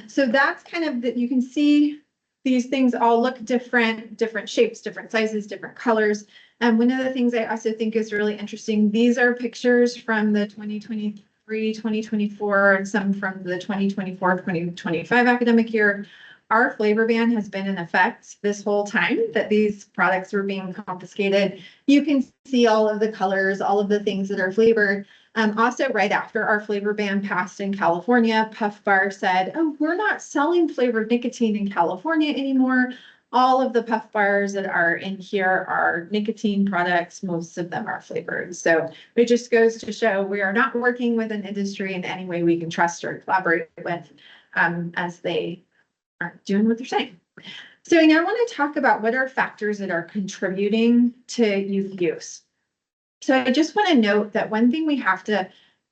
So that's kind of that. You can see these things all look different shapes, different sizes, different colors. And one of the things I also think is really interesting, these are pictures from the 2023, 2024, and some from the 2024, 2025 academic year. Our flavor ban has been in effect this whole time that these products were being confiscated. You can see all of the colors, all of the things that are flavored. Also, right after our flavor ban passed in California, Puff Bar said, oh, we're not selling flavored nicotine in California anymore. All of the Puff Bars that are in here are nicotine products. Most of them are flavored. So it just goes to show we are not working with an industry in any way we can trust or collaborate with as they aren't doing what they're saying. So now I want to talk about what are factors that are contributing to youth use. So I just want to note that one thing we have to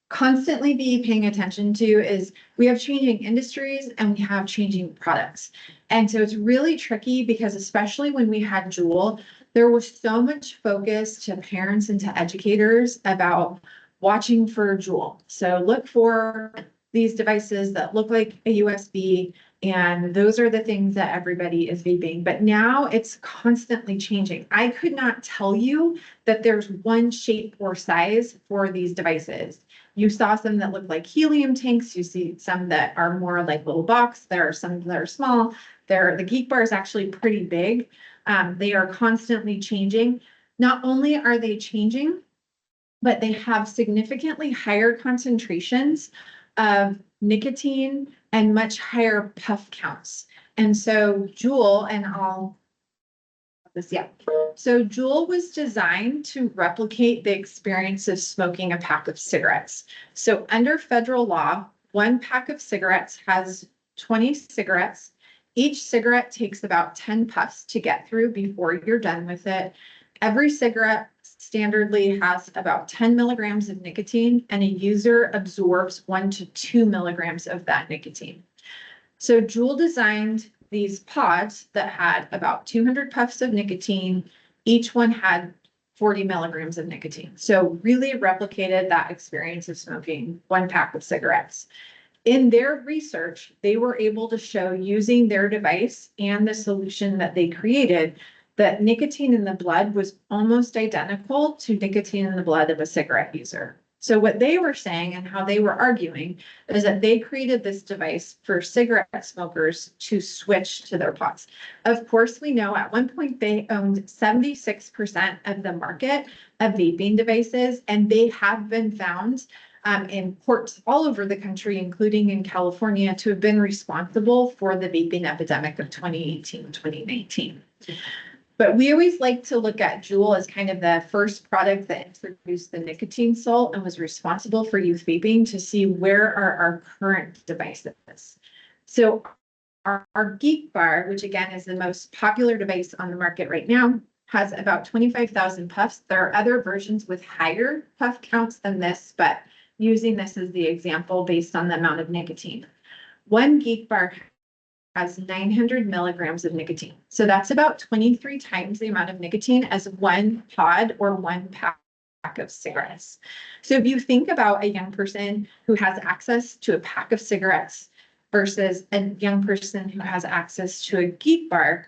constantly be paying attention to is we have changing industries and we have changing products. And so it's really tricky because especially when we had Juul, there was so much focus to parents and to educators about watching for Juul. So look for these devices that look like a USB, and those are the things that everybody is vaping. But now it's constantly changing. I could not tell you that there's one shape or size for these devices. You saw some that look like helium tanks. You see some that are more like little box. There are some that are small. The Geek Bar is actually pretty big. They are constantly changing. Not only are they changing, but they have significantly higher concentrations of nicotine and much higher puff counts. And so Juul, and I'll this, yeah. So Juul was designed to replicate the experience of smoking a pack of cigarettes. So under federal law, one pack of cigarettes has 20 cigarettes. Each cigarette takes about 10 puffs to get through before you're done with it. Every cigarette standardly has about 10 milligrams of nicotine, and a user absorbs 1 to 2 milligrams of that nicotine. So Juul designed these pods that had about 200 puffs of nicotine. Each one had 40 milligrams of nicotine. So really replicated that experience of smoking one pack of cigarettes. In their research, they were able to show, using their device and the solution that they created, that nicotine in the blood was almost identical to nicotine in the blood of a cigarette user. So what they were saying and how they were arguing is that they created this device for cigarette smokers to switch to their pods. Of course, we know at one point they owned 76% of the market of vaping devices, and they have been found in courts all over the country, including in California, to have been responsible for the vaping epidemic of 2018, 2019. But we always like to look at Juul as kind of the first product that introduced the nicotine salt and was responsible for youth vaping, to see where are our current devices. So our Geek Bar, which again is the most popular device on the market right now, has about 25,000 puffs. There are other versions with higher puff counts than this, but using this as the example based on the amount of nicotine. One Geek Bar has 900 milligrams of nicotine. So that's about 23 times the amount of nicotine as one pod or one pack of cigarettes. So if you think about a young person who has access to a pack of cigarettes versus a young person who has access to a Geek Bar,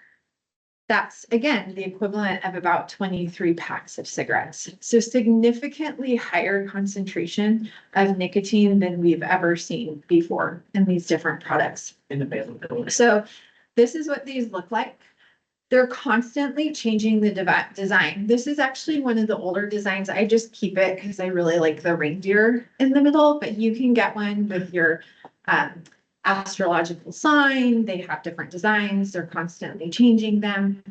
that's, again, the equivalent of about 23 packs of cigarettes. So significantly higher concentration of nicotine than we've ever seen before in these different products. In availability. So this is what these look like. They're constantly changing the design. This is actually one of the older designs. I just keep it because I really like the reindeer in the middle, but you can get one with your astrological sign. They have different designs. They're constantly changing them.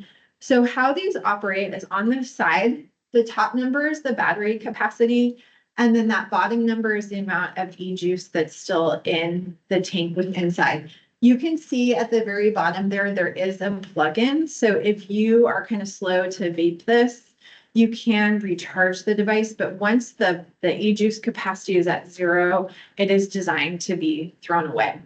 So how these operate is on the side, the top number is the battery capacity, and then that bottom number is the amount of e-juice that's still in the tank with inside. You can see at the very bottom there is a plug-in. So if you are kind of slow to vape this, you can recharge the device, but once the e-juice capacity is at 0, it is designed to be thrown away.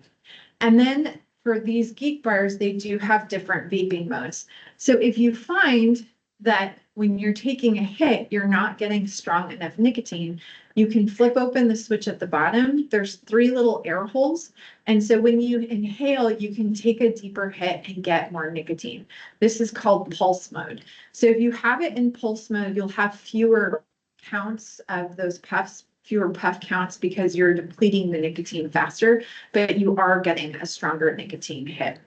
And then for these Geek Bars, they do have different vaping modes. So if you find that when you're taking a hit, you're not getting strong enough nicotine, you can flip open the switch at the bottom. There's 3 little air holes. And so when you inhale, you can take a deeper hit and get more nicotine. This is called pulse mode. So if you have it in pulse mode, you'll have fewer counts of those puffs, fewer puff counts, because you're depleting the nicotine faster, but you are getting a stronger nicotine hit.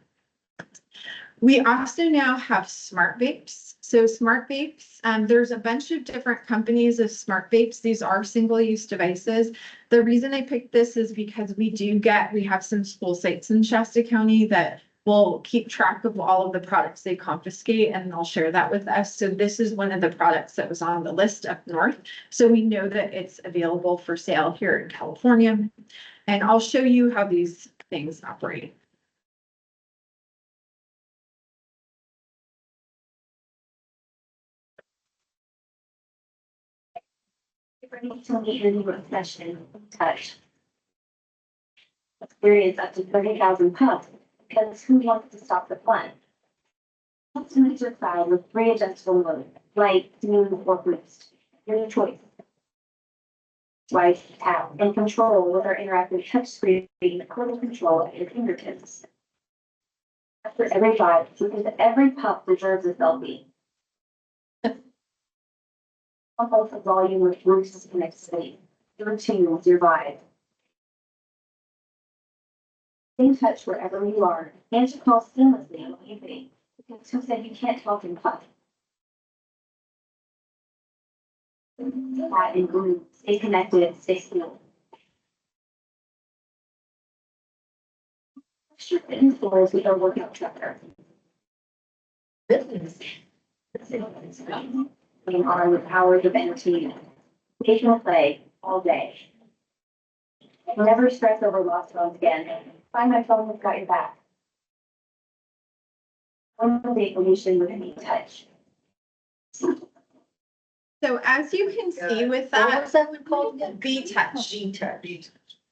We also now have smart vapes. So smart vapes, there's a bunch of different companies of smart vapes. These are single-use devices. The reason I picked this is because we have some school sites in Shasta County that will keep track of all of the products they confiscate, and they'll share that with us. So this is one of the products that was on the list up north. So we know that it's available for sale here in California. And I'll show you how these things operate. Session touch. Experience up to 30,000 puffs, because who wants to stop the fun? Students are cloud with 3 adjustable modes, light, smooth, or boost. Your choice. Swipe, tap, and control with our interactive touchscreen total control at your fingertips. After every vibe, because every puff deserves a selfie. Pump the volume with Bruce's connectivity. Your tune with your vibe. Stay in touch wherever you are. Answer calls seamlessly while you vape. Because who said you can't talk and puff? That includes stay connected, stay still. Extra fitness stores with our workout tracker. Business. And on with hours of entertainment. Occasional play all day. Never stress over lost phones again. Find my phone that's got your back. One day solution with a touch. So as you can see with What that, was that one called again? B-touch.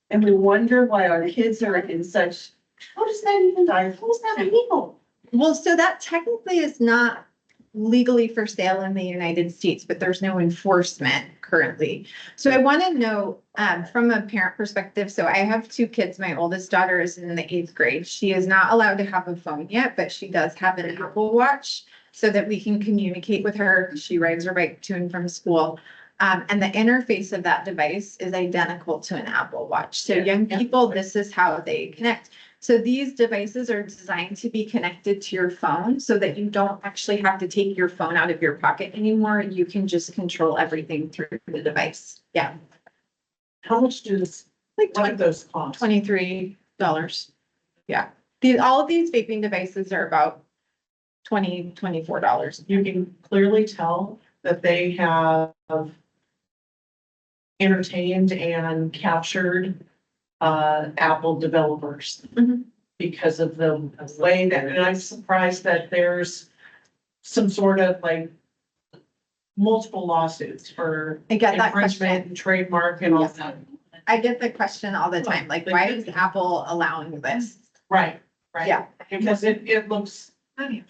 And we wonder why our kids are in such How does that even, dire. how is that legal? Well, so that technically is not legally for sale in the United States, but there's no enforcement currently. So I want to know, from a parent perspective, so I have two kids. My oldest daughter is in the 8th grade. She is not allowed to have a phone yet, but she does have an Apple Watch so that we can communicate with her. She rides her bike to and from school. And the interface of that device is identical to an Apple Watch. So young people, this is how they connect. So these devices are designed to be connected to your phone so that you don't actually have to take your phone out of your pocket anymore. You can just control everything through the device. Yeah, How much do this, like what do those cost? $23. Yeah, all of these vaping devices are about $24. You can clearly tell that they have entertained and captured Apple developers Mhm. because of the way that, and I'm surprised that there's some sort of like multiple lawsuits for I get that infringement question. and trademark and all Yes. that. I get the question all the time, like, why is Apple allowing this? Right, right. Yeah. Because it looks, I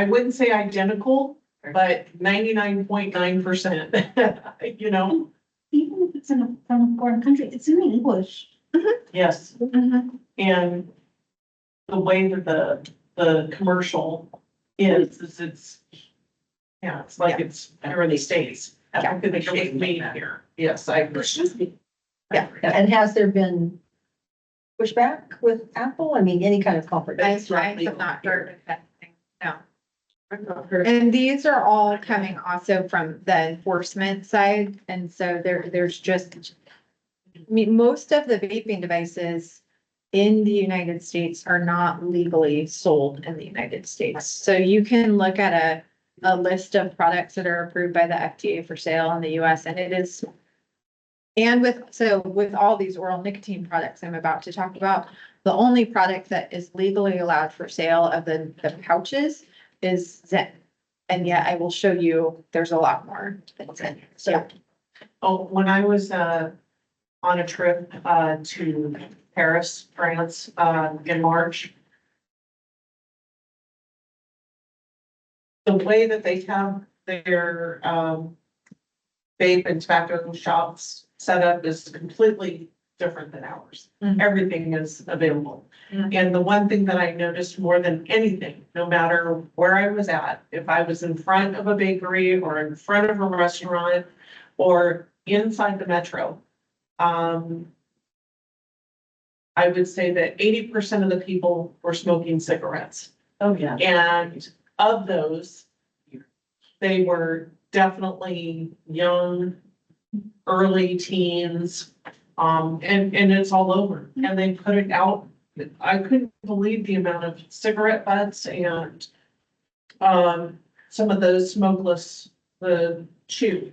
wouldn't say identical, but 99.9%, you know, Even if it's from a foreign country, it's in English. yes. Mhm. And the way that the commercial is it's, yeah, it's like it's here in the States. I don't think it was made here. Yes, I agree. Yeah. And has there been pushback with Apple? I mean, any kind of I confrontation? have not heard of anything, no. And these are all coming also from the enforcement side, and so there's just, I mean, most of the vaping devices in the United States are not legally sold in the United States. So you can look at a list of products that are approved by the FDA for sale in the US, and it is. And with all these oral nicotine products I'm about to talk about, the only product that is legally allowed for sale of the pouches is Zen. And yet I will show you, there's a lot more than Zen. So, Oh, when I was on a trip to Paris, France, in March. The way that they have their vape and tobacco shops set up is completely different than ours. Mhm. Everything is available. Mhm. And the one thing that I noticed more than anything, no matter where I was at, if I was in front of a bakery or in front of a restaurant or inside the metro, I would say that 80% of the people were smoking cigarettes. Oh, yeah. And of those, they were definitely young, early teens. And it's all over and they put it out. I couldn't believe the amount of cigarette butts and some of those smokeless, the chew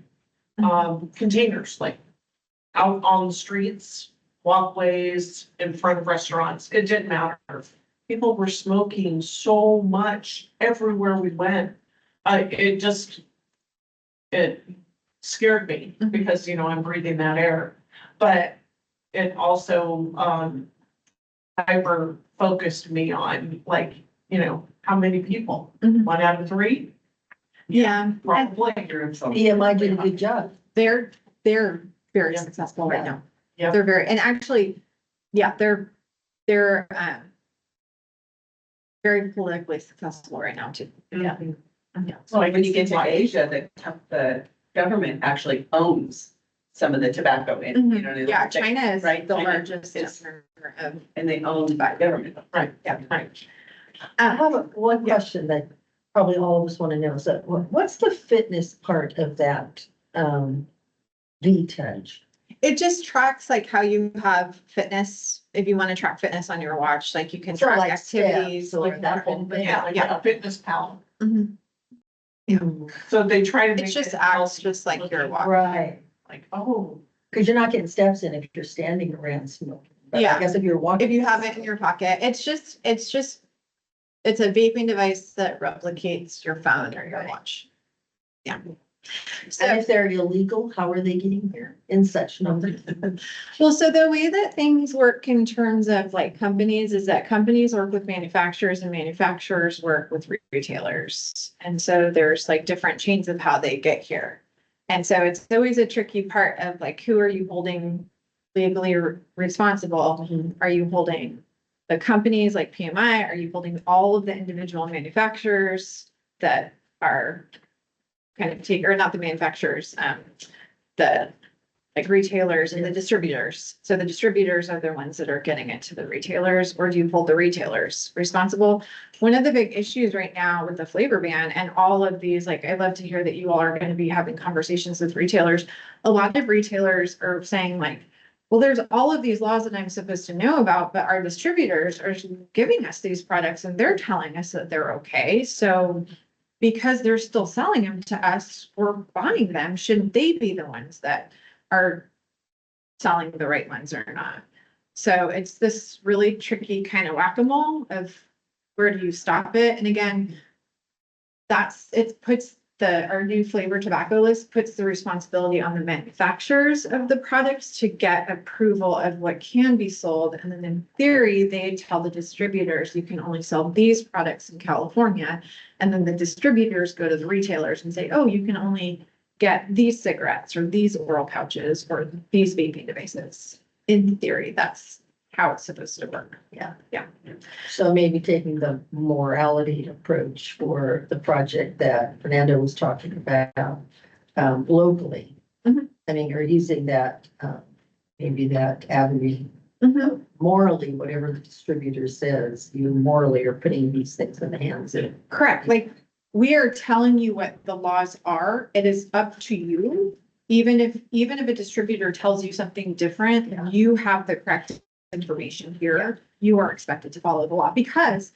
containers, like out on the streets, walkways, in front of restaurants. It didn't matter. People were smoking so much everywhere we went. It scared me because, you know, I'm breathing that air. But it also hyper focused me on, like, you know, how many people? Mhm. 1 out of 3? yeah, Probably. EMI did a good job. they're very Yeah. successful right now. Yeah. They're very, and actually, yeah, they're very politically successful right now too. Yeah. So when you get to Asia, the government actually owns some of the tobacco in, you know. Yeah, China is Right, the China largest is- owner of, And they own by government. Right, Yeah. right. I have one question that probably all of us want to know. So what's the fitness part of that, V-Touch? It just tracks like how you have fitness, if you want to track fitness on your watch, like you can So track like activities. steps or like that whole thing? Yeah, like a fitness pal. Mhm. So they try to It make just it acts healthy, just like your watch. Right, like, oh, because you're not getting steps in if you're standing around smoking. But Yeah. I guess if you're walking. If you have it in your pocket, it's a vaping device that replicates your phone or your watch. Yeah. And So, if they're illegal, how are they getting here in such numbers? well, so the way that things work in terms of like companies is that companies work with manufacturers and manufacturers work with retailers. And so there's like different chains of how they get here. And so it's always a tricky part of like, who are you holding legally responsible? Are you holding the companies like PMI? Are you holding all of the individual manufacturers that are kind of or not the manufacturers, the like retailers and the distributors. So the distributors are the ones that are getting it to the retailers, or do you hold the retailers responsible? One of the big issues right now with the flavor ban and all of these, like, I love to hear that you all are going to be having conversations with retailers. A lot of retailers are saying like, well, there's all of these laws that I'm supposed to know about, but our distributors are giving us these products and they're telling us that they're okay. So because they're still selling them to us, we're buying them. Shouldn't they be the ones that are selling the right ones or not? So it's this really tricky kind of whack-a-mole of where do you stop it? And again, it puts our new flavored tobacco list puts the responsibility on the manufacturers of the products to get approval of what can be sold. And then in theory, they tell the distributors, you can only sell these products in California. And then the distributors go to the retailers and say, oh, you can only get these cigarettes or these oral pouches or these vaping devices. In theory, that's how it's supposed to work. Yeah. Yeah. So maybe taking the morality approach for the project that Fernando was talking about, locally. Mhm. I mean, you're using that, maybe that avenue. Mhm. Morally, whatever the distributor says, you morally are putting these things in the hands of. Correct. Like, we are telling you what the laws are. It is up to you. Even if a distributor tells you something different, Yeah. you have the correct information here. You are expected to follow the law, because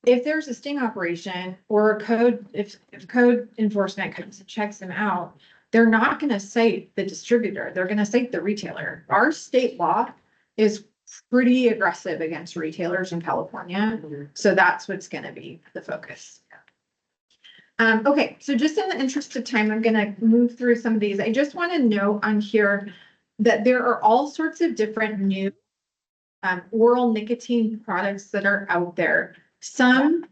if there's a sting operation or a code, if code enforcement comes and checks them out, they're not going to cite the distributor. They're going to cite the retailer. Our state law is pretty aggressive against retailers in California. So that's what's going to be the focus. Okay, so just in the interest of time, I'm gonna move through some of these. I just want to note on here that there are all sorts of different new oral nicotine products that are out there. Some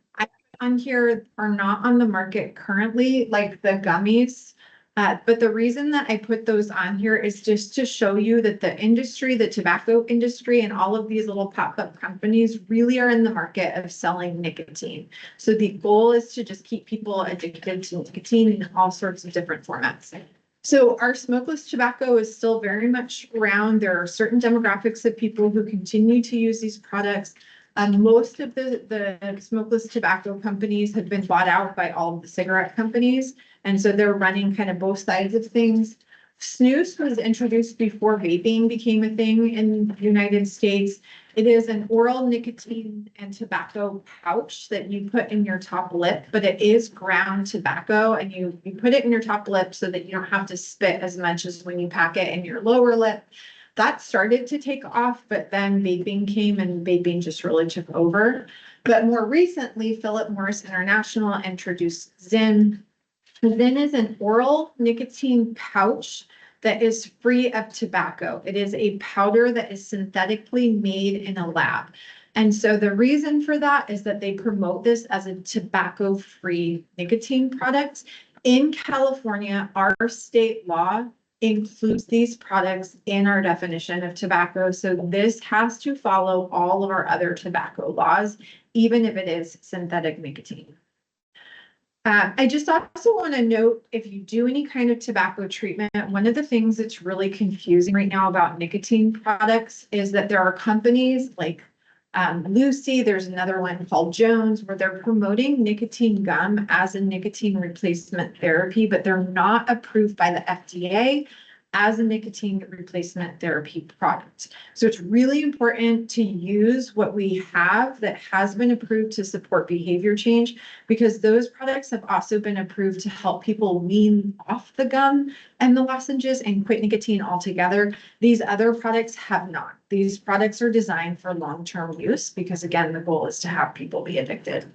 on here are not on the market currently, like the gummies. But the reason that I put those on here is just to show you that the industry, the tobacco industry, and all of these little pop-up companies really are in the market of selling nicotine. So the goal is to just keep people addicted to nicotine in all sorts of different formats. So our smokeless tobacco is still very much around. There are certain demographics of people who continue to use these products. Most of the smokeless tobacco companies have been bought out by all of the cigarette companies. And so they're running kind of both sides of things. Snus was introduced before vaping became a thing in the United States. It is an oral nicotine and tobacco pouch that you put in your top lip, but it is ground tobacco, and you put it in your top lip so that you don't have to spit as much as when you pack it in your lower lip. That started to take off, but then vaping came and vaping just really took over. But more recently, Philip Morris International introduced Zyn. Zyn is an oral nicotine pouch that is free of tobacco. It is a powder that is synthetically made in a lab. And so the reason for that is that they promote this as a tobacco-free nicotine product. In California, our state law includes these products in our definition of tobacco. So this has to follow all of our other tobacco laws, even if it is synthetic nicotine. I just also want to note, if you do any kind of tobacco treatment, one of the things that's really confusing right now about nicotine products is that there are companies like Lucy, there's another one called Jones, where they're promoting nicotine gum as a nicotine replacement therapy, but they're not approved by the FDA as a nicotine replacement therapy product. So it's really important to use what we have that has been approved to support behavior change, because those products have also been approved to help people wean off the gum and the lozenges and quit nicotine altogether. These other products have not. These products are designed for long-term use because, again, the goal is to have people be addicted.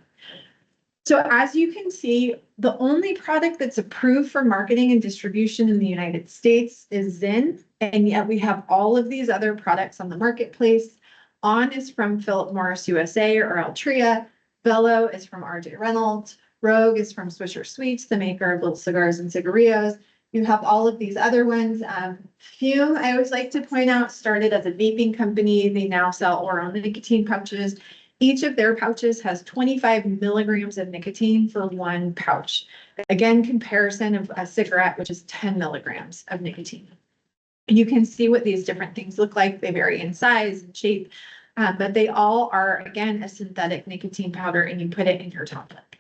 So as you can see, the only product that's approved for marketing and distribution in the United States is Zyn, and yet we have all of these other products on the marketplace. On is from Philip Morris USA or Altria. Velo is from RJ Reynolds. Rogue is from Swisher Sweets, the maker of little cigars and cigarillos. You have all of these other ones. Fume, I always like to point out, started as a vaping company. They now sell oral nicotine pouches. Each of their pouches has 25 milligrams of nicotine for one pouch. Again, comparison of a cigarette, which is 10 milligrams of nicotine. You can see what these different things look like. They vary in size and shape, but they all are, again, a synthetic nicotine powder, and you put it in your top lip.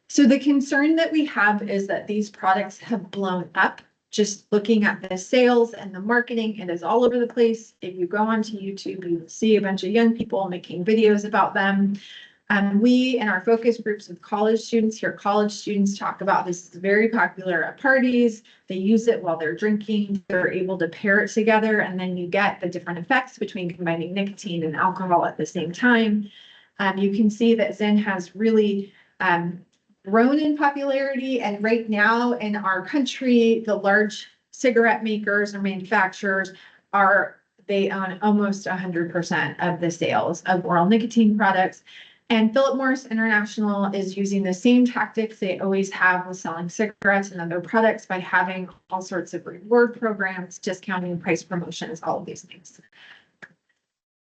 So the concern that we have is that these products have blown up. Just looking at the sales and the marketing, it is all over the place. If you go onto YouTube, you will see a bunch of young people making videos about them. We, in our focus groups with college students, hear college students talk about this. It's very popular at parties. They use it while they're drinking. They're able to pair it together, and then you get the different effects between combining nicotine and alcohol at the same time. You can see that Zyn has really grown in popularity, and right now in our country, the large cigarette makers or manufacturers they own almost 100% of the sales of oral nicotine products. And Philip Morris International is using the same tactics they always have with selling cigarettes and other products by having all sorts of reward programs, discounting, price promotions, all of these things.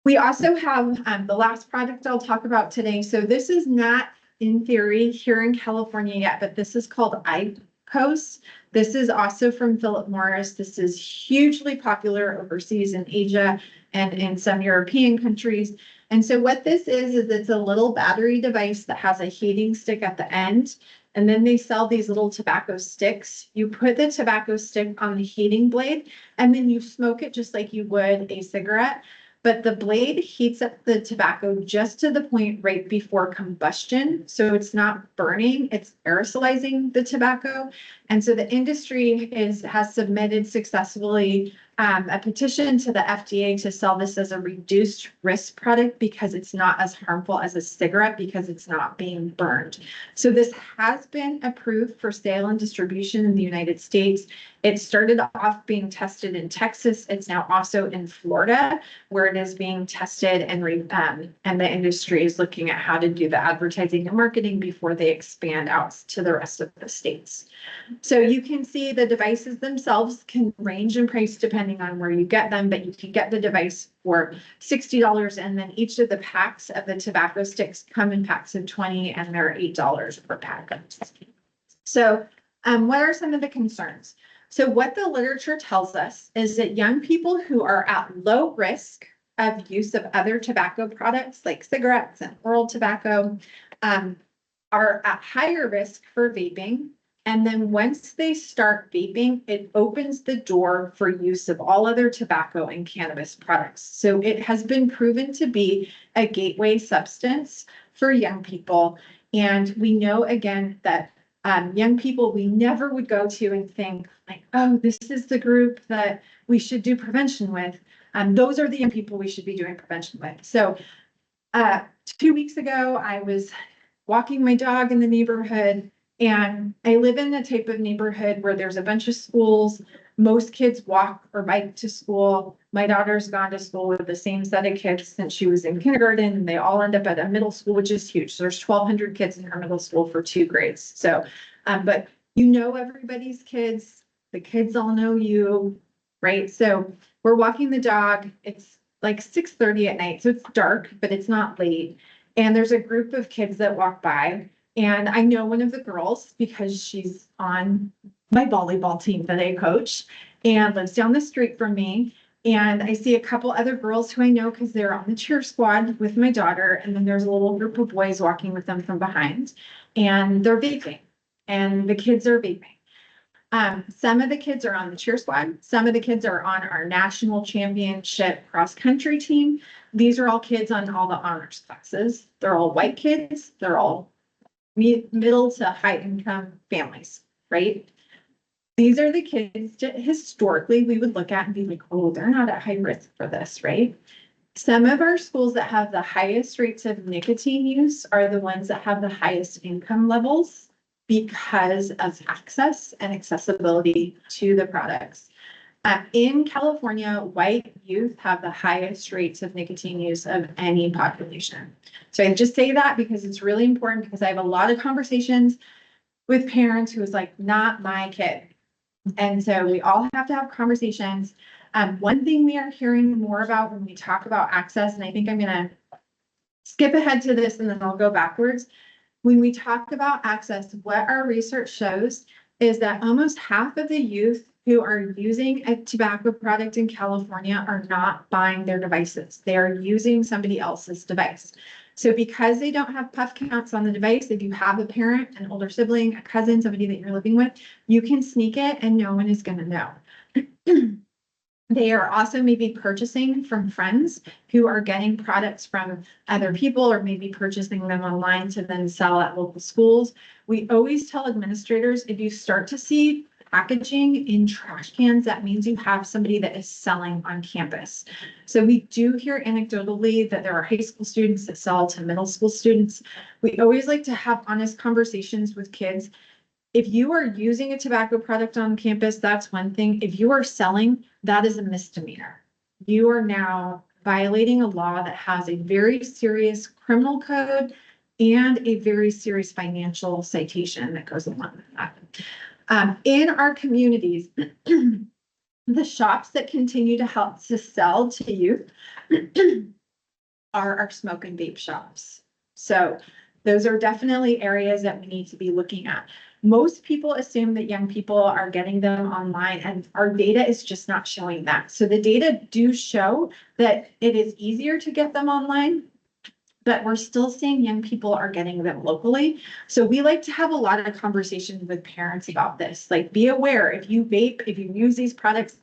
We also have the last product I'll talk about today. So this is not in theory here in California yet, but this is called IQOS. This is also from Philip Morris. This is hugely popular overseas in Asia and in some European countries. And so what this is it's a little battery device that has a heating stick at the end. And then they sell these little tobacco sticks. You put the tobacco stick on the heating blade, and then you smoke it just like you would a cigarette. But the blade heats up the tobacco just to the point right before combustion. So it's not burning, it's aerosolizing the tobacco. And so the industry has submitted successfully a petition to the FDA to sell this as a reduced risk product because it's not as harmful as a cigarette because it's not being burned. So this has been approved for sale and distribution in the United States. It started off being tested in Texas. It's now also in Florida, where it is being tested, and the industry is looking at how to do the advertising and marketing before they expand out to the rest of the states. So you can see the devices themselves can range in price depending on where you get them, but you can get the device for $60, and then each of the packs of the tobacco sticks come in packs of 20, and they're $8 per pack. So what are some of the concerns? So what the literature tells us is that young people who are at low risk of use of other tobacco products like cigarettes and oral tobacco are at higher risk for vaping. And then once they start vaping, it opens the door for use of all other tobacco and cannabis products. So it has been proven to be a gateway substance for young people. And we know, again, that young people we never would go to and think like, oh, this is the group that we should do prevention with. Those are the young people we should be doing prevention with. So 2 weeks ago, I was walking my dog in the neighborhood, and I live in the type of neighborhood where there's a bunch of schools. Most kids walk or bike to school. My daughter's gone to school with the same set of kids since she was in kindergarten, and they all end up at a middle school, which is huge. So there's 1,200 kids in her middle school for 2 grades. So, but you know everybody's kids. The kids all know you, right? So we're walking the dog. It's like 6:30 at night, so it's dark, but it's not late. And there's a group of kids that walk by. And I know one of the girls because she's on my volleyball team that I coach and lives down the street from me. And I see a couple other girls who I know because they're on the cheer squad with my daughter. And then there's a little group of boys walking with them from behind. And they're vaping. And the kids are vaping. Some of the kids are on the cheer squad. Some of the kids are on our national championship cross country team. These are all kids on all the honors classes. They're all white kids. They're all middle to high income families, right? These are the kids that historically we would look at and be like, oh, they're not at high risk for this, right? Some of our schools that have the highest rates of nicotine use are the ones that have the highest income levels because of access and accessibility to the products. In California, white youth have the highest rates of nicotine use of any population. So I just say that because it's really important because I have a lot of conversations with parents who is like, not my kid. And so we all have to have conversations. One thing we are hearing more about when we talk about access, and I think I'm going to skip ahead to this and then I'll go backwards. When we talk about access, what our research shows is that almost half of the youth who are using a tobacco product in California are not buying their devices. They are using somebody else's device. So because they don't have puff counts on the device, if you have a parent, an older sibling, a cousin, somebody that you're living with, you can sneak it and no one is going to know. They are also maybe purchasing from friends who are getting products from other people or maybe purchasing them online to then sell at local schools. We always tell administrators, if you start to see packaging in trash cans, that means you have somebody that is selling on campus. So we do hear anecdotally that there are high school students that sell to middle school students. We always like to have honest conversations with kids. If you are using a tobacco product on campus, that's one thing. If you are selling, that is a misdemeanor. You are now violating a law that has a very serious criminal code and a very serious financial citation that goes along with that. In our communities, the shops that continue to help to sell to youth are our smoke and vape shops. So those are definitely areas that we need to be looking at. Most people assume that young people are getting them online and our data is just not showing that. So the data do show that it is easier to get them online, but we're still seeing young people are getting them locally. So we like to have a lot of conversations with parents about this. Like, be aware, if you vape, if you use these products,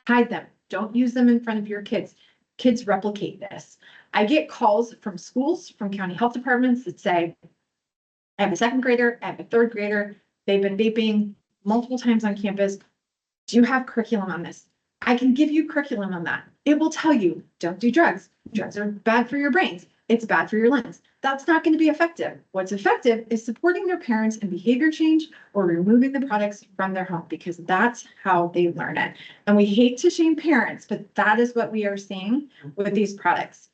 hide them. Don't use them in front of your kids. Kids replicate this. I get calls from schools, from county health departments that say, I have a second grader, I have a third grader, they've been vaping multiple times on campus. Do you have curriculum on this? I can give you curriculum on that. It will tell you, don't do drugs. Drugs are bad for your brains. It's bad for your lungs. That's not going to be effective. What's effective is supporting their parents in behavior change or removing the products from their home because that's how they learn it. And we hate to shame parents, but that is what we are seeing with these products.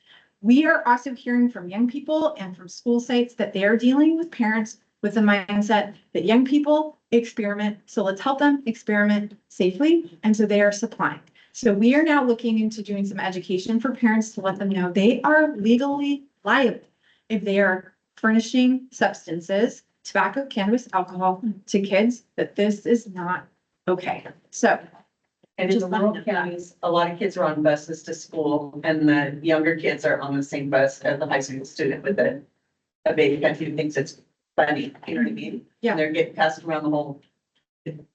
We are also hearing from young people and from school sites that they are dealing with parents with the mindset that young people experiment. So let's help them experiment safely. And so they are supplying. So we are now looking into doing some education for parents to let them know they are legally liable if they are furnishing substances, tobacco, cannabis, alcohol to kids, that this is not okay. So. And in the Just let rural them know that. counties, a lot of kids are on buses to school and the younger kids are on the same bus as the high school student with a baby country who thinks it's funny, you know what I mean? Yeah. And they're getting passed around the whole,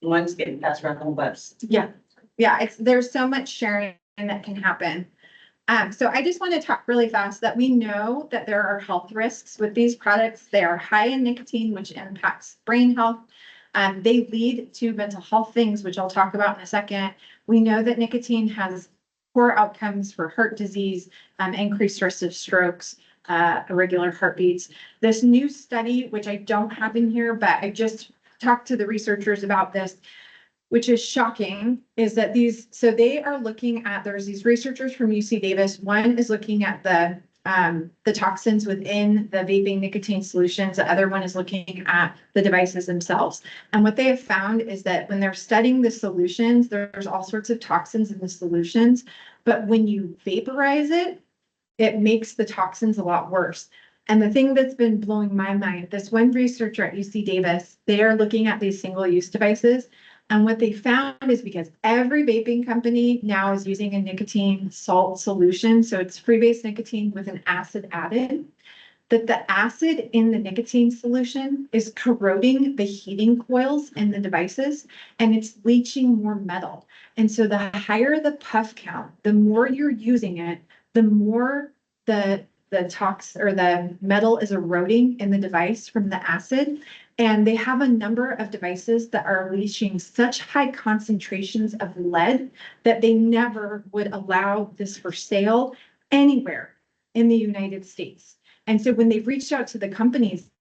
one's getting passed around the whole bus. Yeah, there's so much sharing that can happen. So I just want to talk really fast that we know that there are health risks with these products. They are high in nicotine, which impacts brain health. They lead to mental health things, which I'll talk about in a second. We know that nicotine has poor outcomes for heart disease, increased risk of strokes, irregular heartbeats. This new study, which I don't have in here, but I just talked to the researchers about this, which is shocking, is that so they are looking at, there's these researchers from UC Davis. One is looking at the toxins within the vaping nicotine solutions. The other one is looking at the devices themselves. And what they have found is that when they're studying the solutions, there's all sorts of toxins in the solutions, but when you vaporize it, it makes the toxins a lot worse. And the thing that's been blowing my mind, this one researcher at UC Davis, they are looking at these single-use devices. And what they found is because every vaping company now is using a nicotine salt solution, so it's free-base nicotine with an acid added, that the acid in the nicotine solution is corroding the heating coils in the devices and it's leaching more metal. And so the higher the puff count, the more you're using it, the more the the metal is eroding in the device from the acid. And they have a number of devices that are leaching such high concentrations of lead that they never would allow this for sale anywhere in the United States. And so when they've reached out to the companies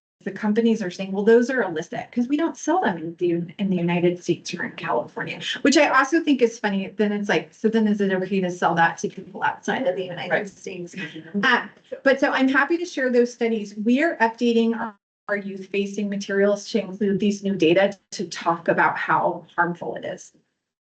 are saying, well, those are illicit because we don't sell them in the United States or in California, which I also think is funny. Then it's like, so then is it okay to sell that to people outside of the United States? But so I'm happy to share those studies. We are updating our youth-facing materials to include these new data to talk about how harmful it is.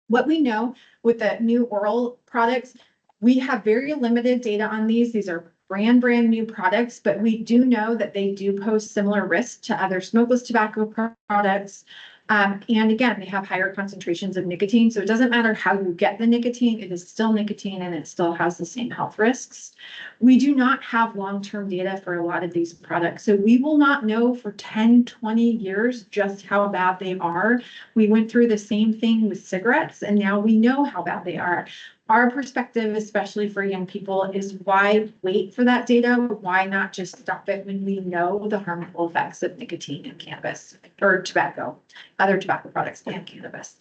What we know with the new oral products, we have very limited data on these. These are brand new products, but we do know that they do pose similar risks to other smokeless tobacco products. And again, they have higher concentrations of nicotine. So it doesn't matter how you get the nicotine, it is still nicotine and it still has the same health risks. We do not have long-term data for a lot of these products. So we will not know for 10, 20 years just how bad they are. We went through the same thing with cigarettes and now we know how bad they are. Our perspective, especially for young people, is why wait for that data? Why not just stop it when we know the harmful effects of nicotine and cannabis or tobacco, other tobacco products and cannabis?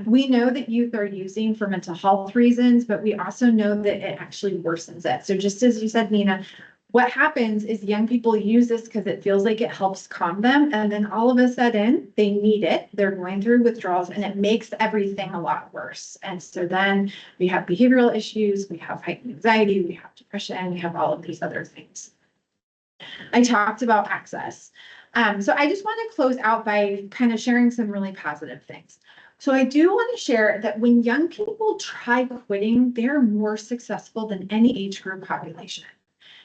We know that youth are using for mental health reasons, but we also know that it actually worsens it. So just as you said, Nina, what happens is young people use this because it feels like it helps calm them. And then all of a sudden they need it. They're going through withdrawals and it makes everything a lot worse. And so then we have behavioral issues, we have heightened anxiety, we have depression, we have all of these other things. I talked about access. So I just want to close out by kind of sharing some really positive things. So I do want to share that when young people try quitting, they're more successful than any age group population.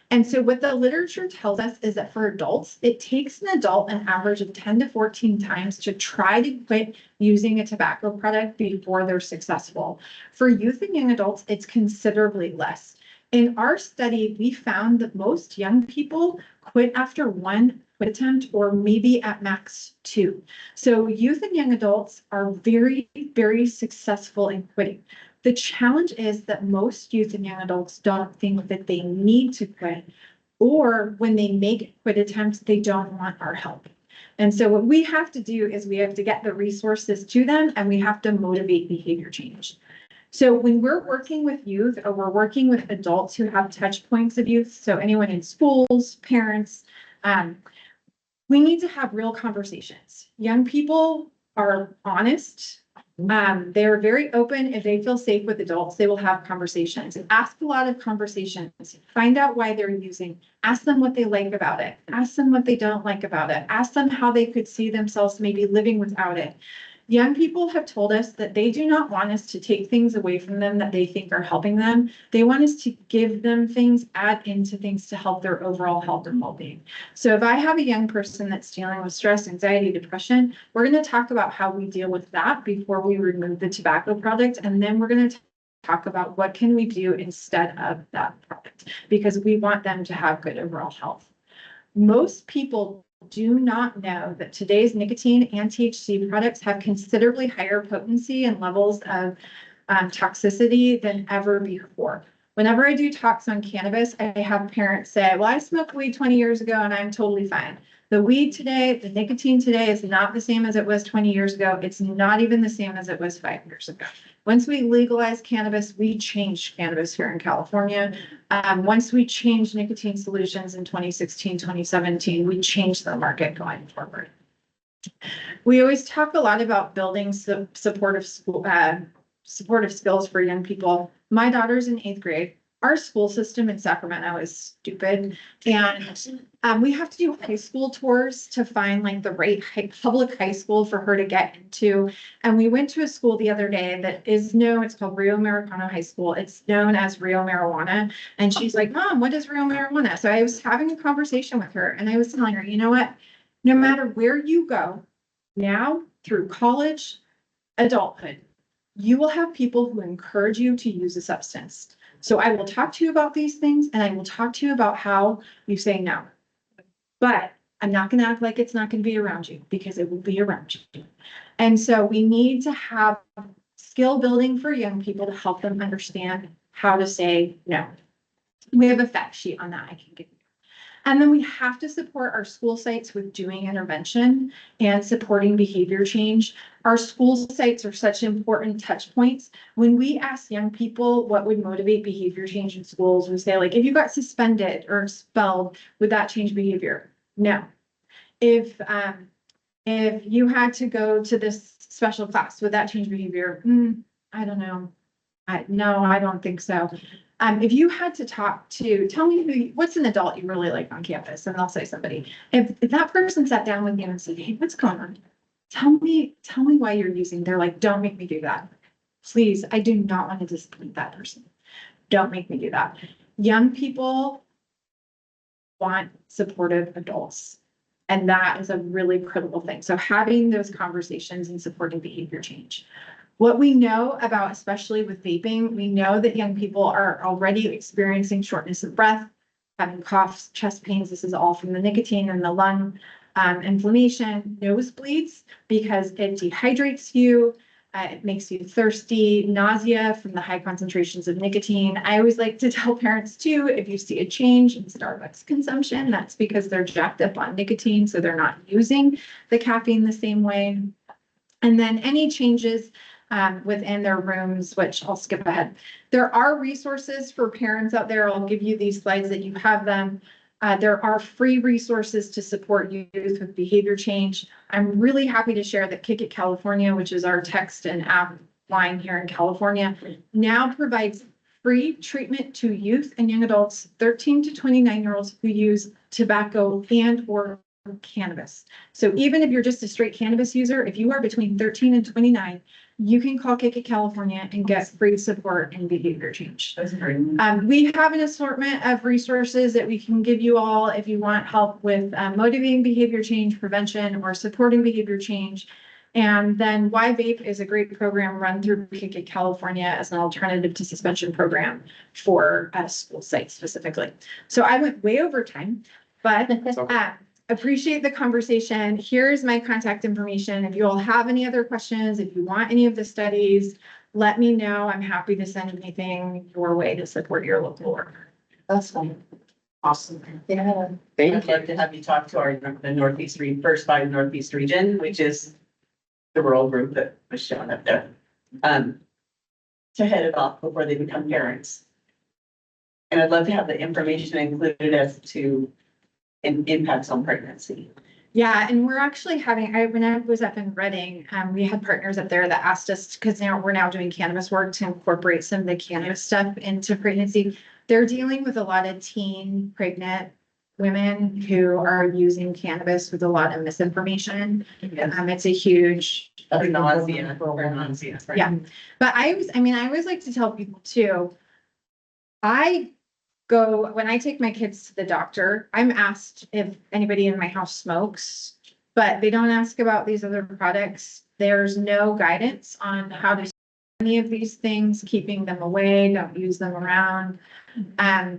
And so what the literature tells us is that for adults, it takes an adult an average of 10 to 14 times to try to quit using a tobacco product before they're successful. For youth and young adults, it's considerably less. In our study, we found that most young people quit after one quit attempt or maybe at max 2. So youth and young adults are very, very successful in quitting. The challenge is that most youth and young adults don't think that they need to quit, or when they make quit attempts, they don't want our help. And so what we have to do is we have to get the resources to them and we have to motivate behavior change. So when we're working with youth or we're working with adults who have touch points of youth, so anyone in schools, parents, we need to have real conversations. Young people are honest. They're very open. If they feel safe with adults, they will have conversations. Ask a lot of conversations. Find out why they're using. Ask them what they like about it. Ask them what they don't like about it. Ask them how they could see themselves maybe living without it. Young people have told us that they do not want us to take things away from them that they think are helping them. They want us to give them things, add into things to help their overall health and well-being. So if I have a young person that's dealing with stress, anxiety, depression, we're going to talk about how we deal with that before we remove the tobacco product. And then we're going to talk about what can we do instead of that product, because we want them to have good overall health. Most people do not know that today's nicotine and THC products have considerably higher potency and levels of toxicity than ever before. Whenever I do talks on cannabis, I have parents say, well, I smoked weed 20 years ago and I'm totally fine. The weed today, the nicotine today is not the same as it was 20 years ago. It's not even the same as it was 5 years ago. Once we legalized cannabis, we changed cannabis here in California. Once we changed nicotine solutions in 2016, 2017, we changed the market going forward. We always talk a lot about building supportive skills for young people. My daughter's in 8th grade. Our school system in Sacramento is stupid. And we have to do high school tours to find like the right public high school for her to get into. And we went to a school the other day that is known, it's called Rio Americano High School. It's known as Rio Marijuana. And she's like, Mom, what is Rio Marijuana? So I was having a conversation with her and I was telling her, you know what, no matter where you go now through college, adulthood, you will have people who encourage you to use a substance. So I will talk to you about these things and I will talk to you about how you say no. But I'm not gonna act like it's not gonna be around you because it will be around you. And so we need to have skill building for young people to help them understand how to say no. We have a fact sheet on that I can give you. And then we have to support our school sites with doing intervention and supporting behavior change. Our school sites are such important touch points. When we ask young people what would motivate behavior change in schools, we say like, if you got suspended or expelled, would that change behavior? No. If you had to go to this special class, would that change behavior? I don't know. No, I don't think so. If you had to tell me what's an adult you really like on campus, and I'll say somebody. If that person sat down with you and said, hey, what's going on? Tell me why you're using. They're like, don't make me do that. Please, I do not want to disappoint that person. Don't make me do that. Young people want supportive adults. And that is a really critical thing. So having those conversations and supporting behavior change. What we know about, especially with vaping, we know that young people are already experiencing shortness of breath, having coughs, chest pains. This is all from the nicotine and the lung inflammation, nosebleeds, because it dehydrates you. It makes you thirsty, nausea from the high concentrations of nicotine. I always like to tell parents too, if you see a change in Starbucks consumption, that's because they're jacked up on nicotine, so they're not using the caffeine the same way. And then any changes within their rooms, which I'll skip ahead. There are resources for parents out there. I'll give you these slides that you have them. There are free resources to support youth with behavior change. I'm really happy to share that Kick It California, which is our text and app line here in California, now provides free treatment to youth and young adults, 13 to 29-year-olds who use tobacco and or cannabis. So even if you're just a straight cannabis user, if you are between 13 and 29, you can call Kick It California and get free support and behavior change. That's great. We have an assortment of resources that we can give you all if you want help with motivating behavior change, prevention, or supporting behavior change. And then Why Vape is a great program run through Kick It California as an alternative to suspension program for school sites specifically. So I went way over time, but appreciate the conversation. Here's my contact information. If you all have any other questions, if you want any of the studies, let me know. I'm happy to send anything your way to support your local work. Awesome. Awesome. Yeah. I'd love to have you talk to the Northeast First 5 Northeast region, which is the rural group that was shown up there. To head it off before they become parents. And I'd love to have the information included as to impacts on pregnancy. Yeah, and we're actually having, when I was up in Reading, we had partners up there that asked us, because we're now doing cannabis work to incorporate some of the cannabis stuff into pregnancy. They're dealing with a lot of teen pregnant women who are using cannabis with a lot of misinformation. It's a huge nausea. Right? Yeah. But I always like to tell people too, when I take my kids to the doctor, I'm asked if anybody in my house smokes, but they don't ask about these other products. There's no guidance on how to do any of these things, keeping them away, don't use them around.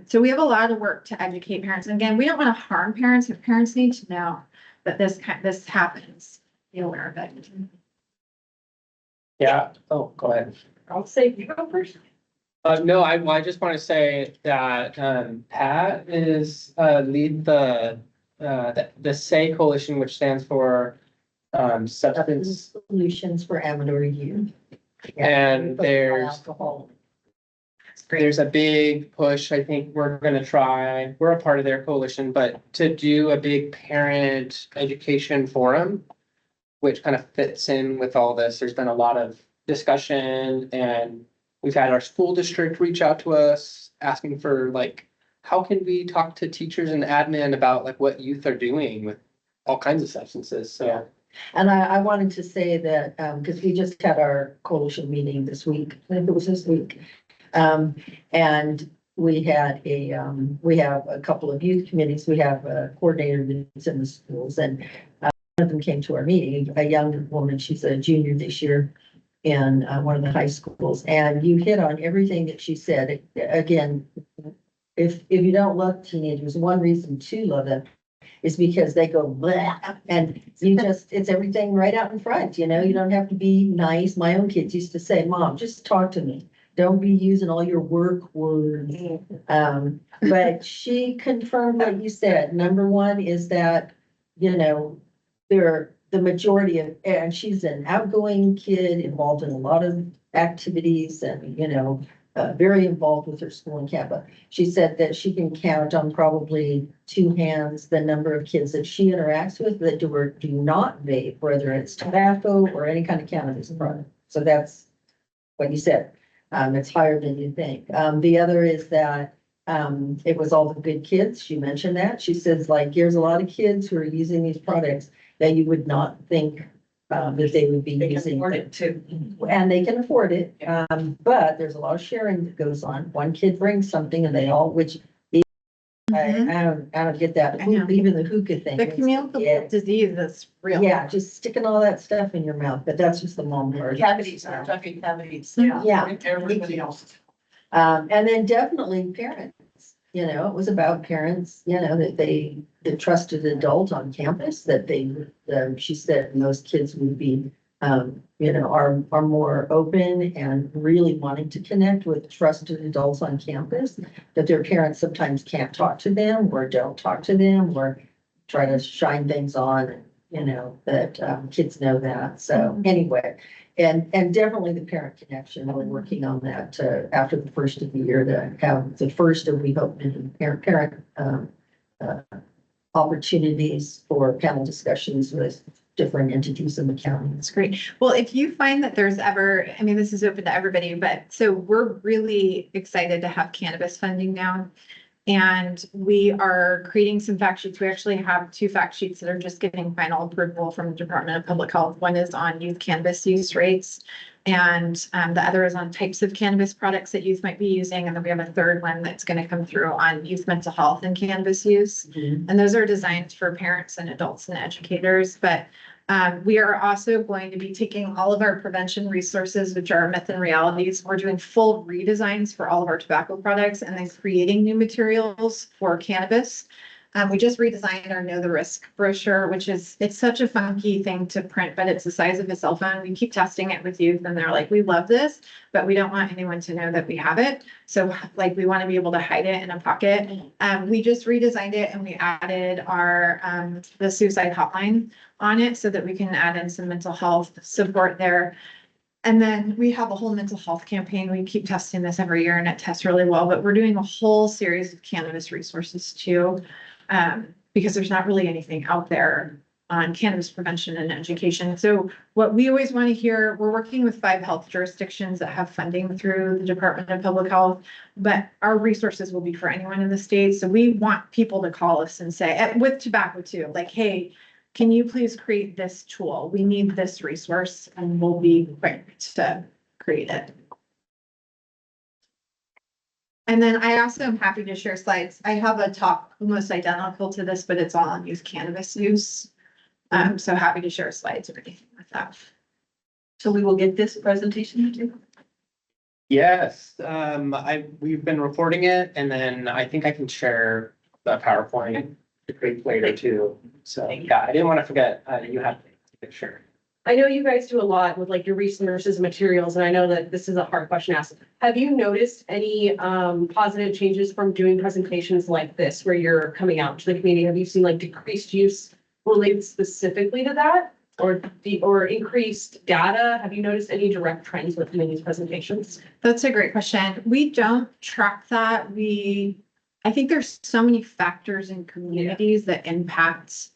So we have a lot of work to educate parents. And again, we don't want to harm parents, but parents need to know that this happens. Be aware of it. Yeah. Oh, go ahead. I'll say you go first. No, I just want to say that Pat is lead the SAY coalition, which stands for substance Solutions for Amador Youth. And there's alcohol. there's a big push. I think we're a part of their coalition, but to do a big parent education forum, which kind of fits in with all this. There's been a lot of discussion, and we've had our school district reach out to us asking for how can we talk to teachers and admin about what youth are doing with all kinds of substances. So And I wanted to say that, because we just had our coalition meeting this week, I think it was this week. And we had we have a couple of youth committees. We have a coordinator that's in the schools, and one of them came to our meeting, a young woman, she's a junior this year. in one of the high schools, and you hit on everything that she said. Again, if you don't love teenagers, one reason to love them is because they go blah, and you just, it's everything right out in front, you know, you don't have to be nice. My own kids used to say, Mom, just talk to me. Don't be using all your work words. But she confirmed what you said. Number one is that, you know, the majority of, and she's an outgoing kid involved in a lot of activities and, you know, very involved with her school and campus. She said that she can count on probably two hands the number of kids that she interacts with that do not vape, whether it's tobacco or any kind of cannabis product. So that's what you said. It's higher than you think. The other is that it was all the good kids. She mentioned that. She says, like, there's a lot of kids who are using these products that you would not think that they would be They can using. afford it too. And they can afford it. But there's a lot of sharing that goes on. One kid brings something and they all, which I don't get that. I know. Even the hookah thing. The It's- communicable yeah. disease is real. Yeah, just sticking all that stuff in your mouth, but that's just the mom part. Cavities, I'm talking cavities. Yeah. Everybody else. And then definitely parents, you know, it was about parents, you know, that the trusted adult on campus, that she said most kids would be, you know, are more open and really wanting to connect with trusted adults on campus, that their parents sometimes can't talk to them or don't talk to them or try to shine things on, you know, that kids know that. So anyway, and definitely the parent connection, we're working on that after the first of the year to have the first of, we hope, many parent opportunities for panel discussions with different entities in the county. That's great. Well, if you find that there's ever, I mean, this is open to everybody, but so we're really excited to have cannabis funding now. And we are creating some fact sheets. We actually have 2 fact sheets that are just getting final approval from the Department of Public Health. One is on youth cannabis use rates. And the other is on types of cannabis products that youth might be using. And then we have a third one that's going to come through on youth mental health and cannabis use. And those are designed for parents and adults and educators. But we are also going to be taking all of our prevention resources, which are myth and realities. We're doing full redesigns for all of our tobacco products and then creating new materials for cannabis. We just redesigned our Know the Risk brochure, which is, it's such a funky thing to print, but it's the size of a cell phone. We keep testing it with youth and they're like, we love this, but we don't want anyone to know that we have it. So like, we want to be able to hide it in a pocket. We just redesigned it and we added our, the suicide hotline on it so that we can add in some mental health support there. And then we have a whole mental health campaign. We keep testing this every year and it tests really well, but we're doing a whole series of cannabis resources too. Because there's not really anything out there on cannabis prevention and education. So what we always want to hear, we're working with 5 health jurisdictions that have funding through the Department of Public Health, but our resources will be for anyone in the state. So we want people to call us and say, with tobacco too, like, hey, can you please create this tool? We need this resource and we'll be quick to create it. And then I also am happy to share slides. I have a talk almost identical to this, but it's all on youth cannabis use. So happy to share slides or anything like that. So we will get this presentation to you? Yes, we've been reporting it and then I think I can share the PowerPoint later too. So yeah, I didn't want to forget, you have to share. I know you guys do a lot with like your resources and materials, and I know that this is a hard question to ask. Have you noticed any positive changes from doing presentations like this, where you're coming out to the community? Have you seen like decreased use related specifically to that, or increased data? Have you noticed any direct trends with these presentations? That's a great question. We don't track that. I think there's so many factors in communities that impact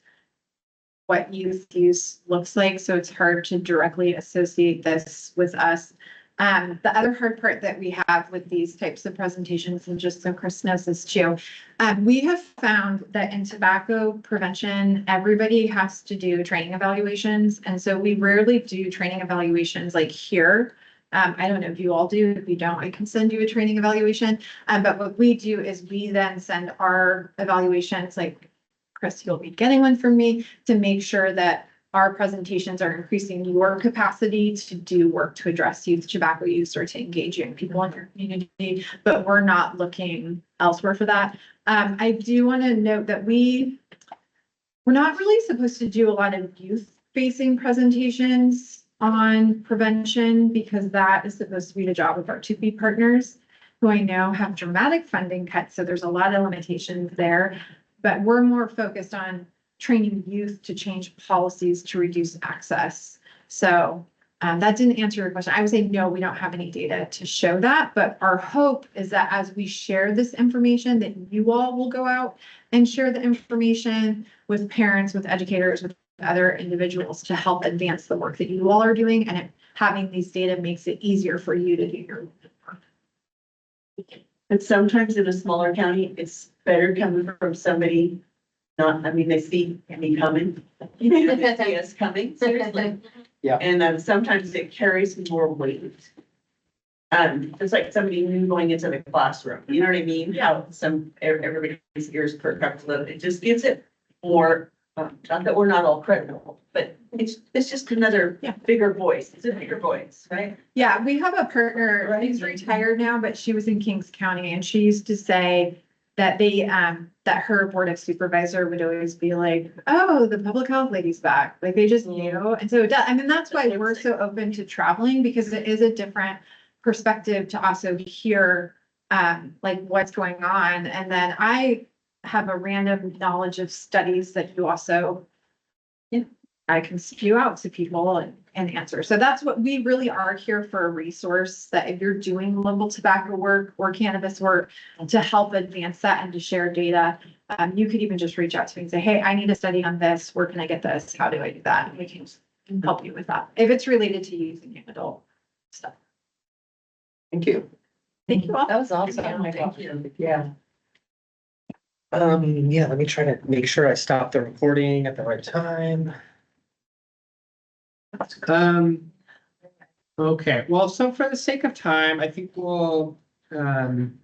what youth use looks like. So it's hard to directly associate this with us. The other hard part that we have with these types of presentations, and just so Chris knows this too, we have found that in tobacco prevention, everybody has to do training evaluations. And so we rarely do training evaluations like here. I don't know if you all do. If you don't, I can send you a training evaluation. But what we do is we then send our evaluations, like Chris, you'll be getting one from me, to make sure that our presentations are increasing your capacity to do work to address youth tobacco use or to engage young people in your community, but we're not looking elsewhere for that. I do want to note that we're not really supposed to do a lot of youth-facing presentations on prevention because that is supposed to be the job of our 2P partners, who I know have dramatic funding cuts, so there's a lot of limitations there. But we're more focused on training youth to change policies to reduce access. So that didn't answer your question. I would say, no, we don't have any data to show that, but our hope is that as we share this information, that you all will go out and share the information with parents, with educators, with other individuals to help advance the work that you all are doing. And having these data makes it easier for you to do your work. And sometimes in a smaller county, it's better coming from somebody they see me coming. They see us coming, seriously. Yeah. And sometimes it carries more weight. It's like somebody new going into the classroom, you know what I mean? How everybody's ears perk up a little, it just gives it more, not that we're not all credible, but it's just another bigger voice. It's a bigger voice, right? Yeah, we have a partner, she's retired now, but she was in Kings County and she used to say that that her board of supervisor would always be like, oh, the public health lady's back. Like they just knew. And so that's why we're so open to traveling, because it is a different perspective to also hear like what's going on. And then I have a random knowledge of studies that you also, I can spew out to people and answer. So that's what we really are here for, a resource that if you're doing legal tobacco work or cannabis work to help advance that and to share data, you could even just reach out to me and say, hey, I need a study on this. Where can I get this? How do I do that? And we can help you with that if it's related to using young adult stuff. Thank you. Thank you all. That was awesome. Thank you. Yeah. Yeah, let me try to make sure I stop the recording at the right time. Okay, well, so for the sake of time, I think we'll, Vern,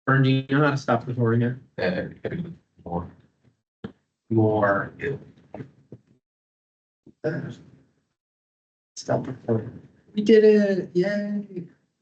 do you know how to stop the recording again? More. Stop recording. We did it, yay.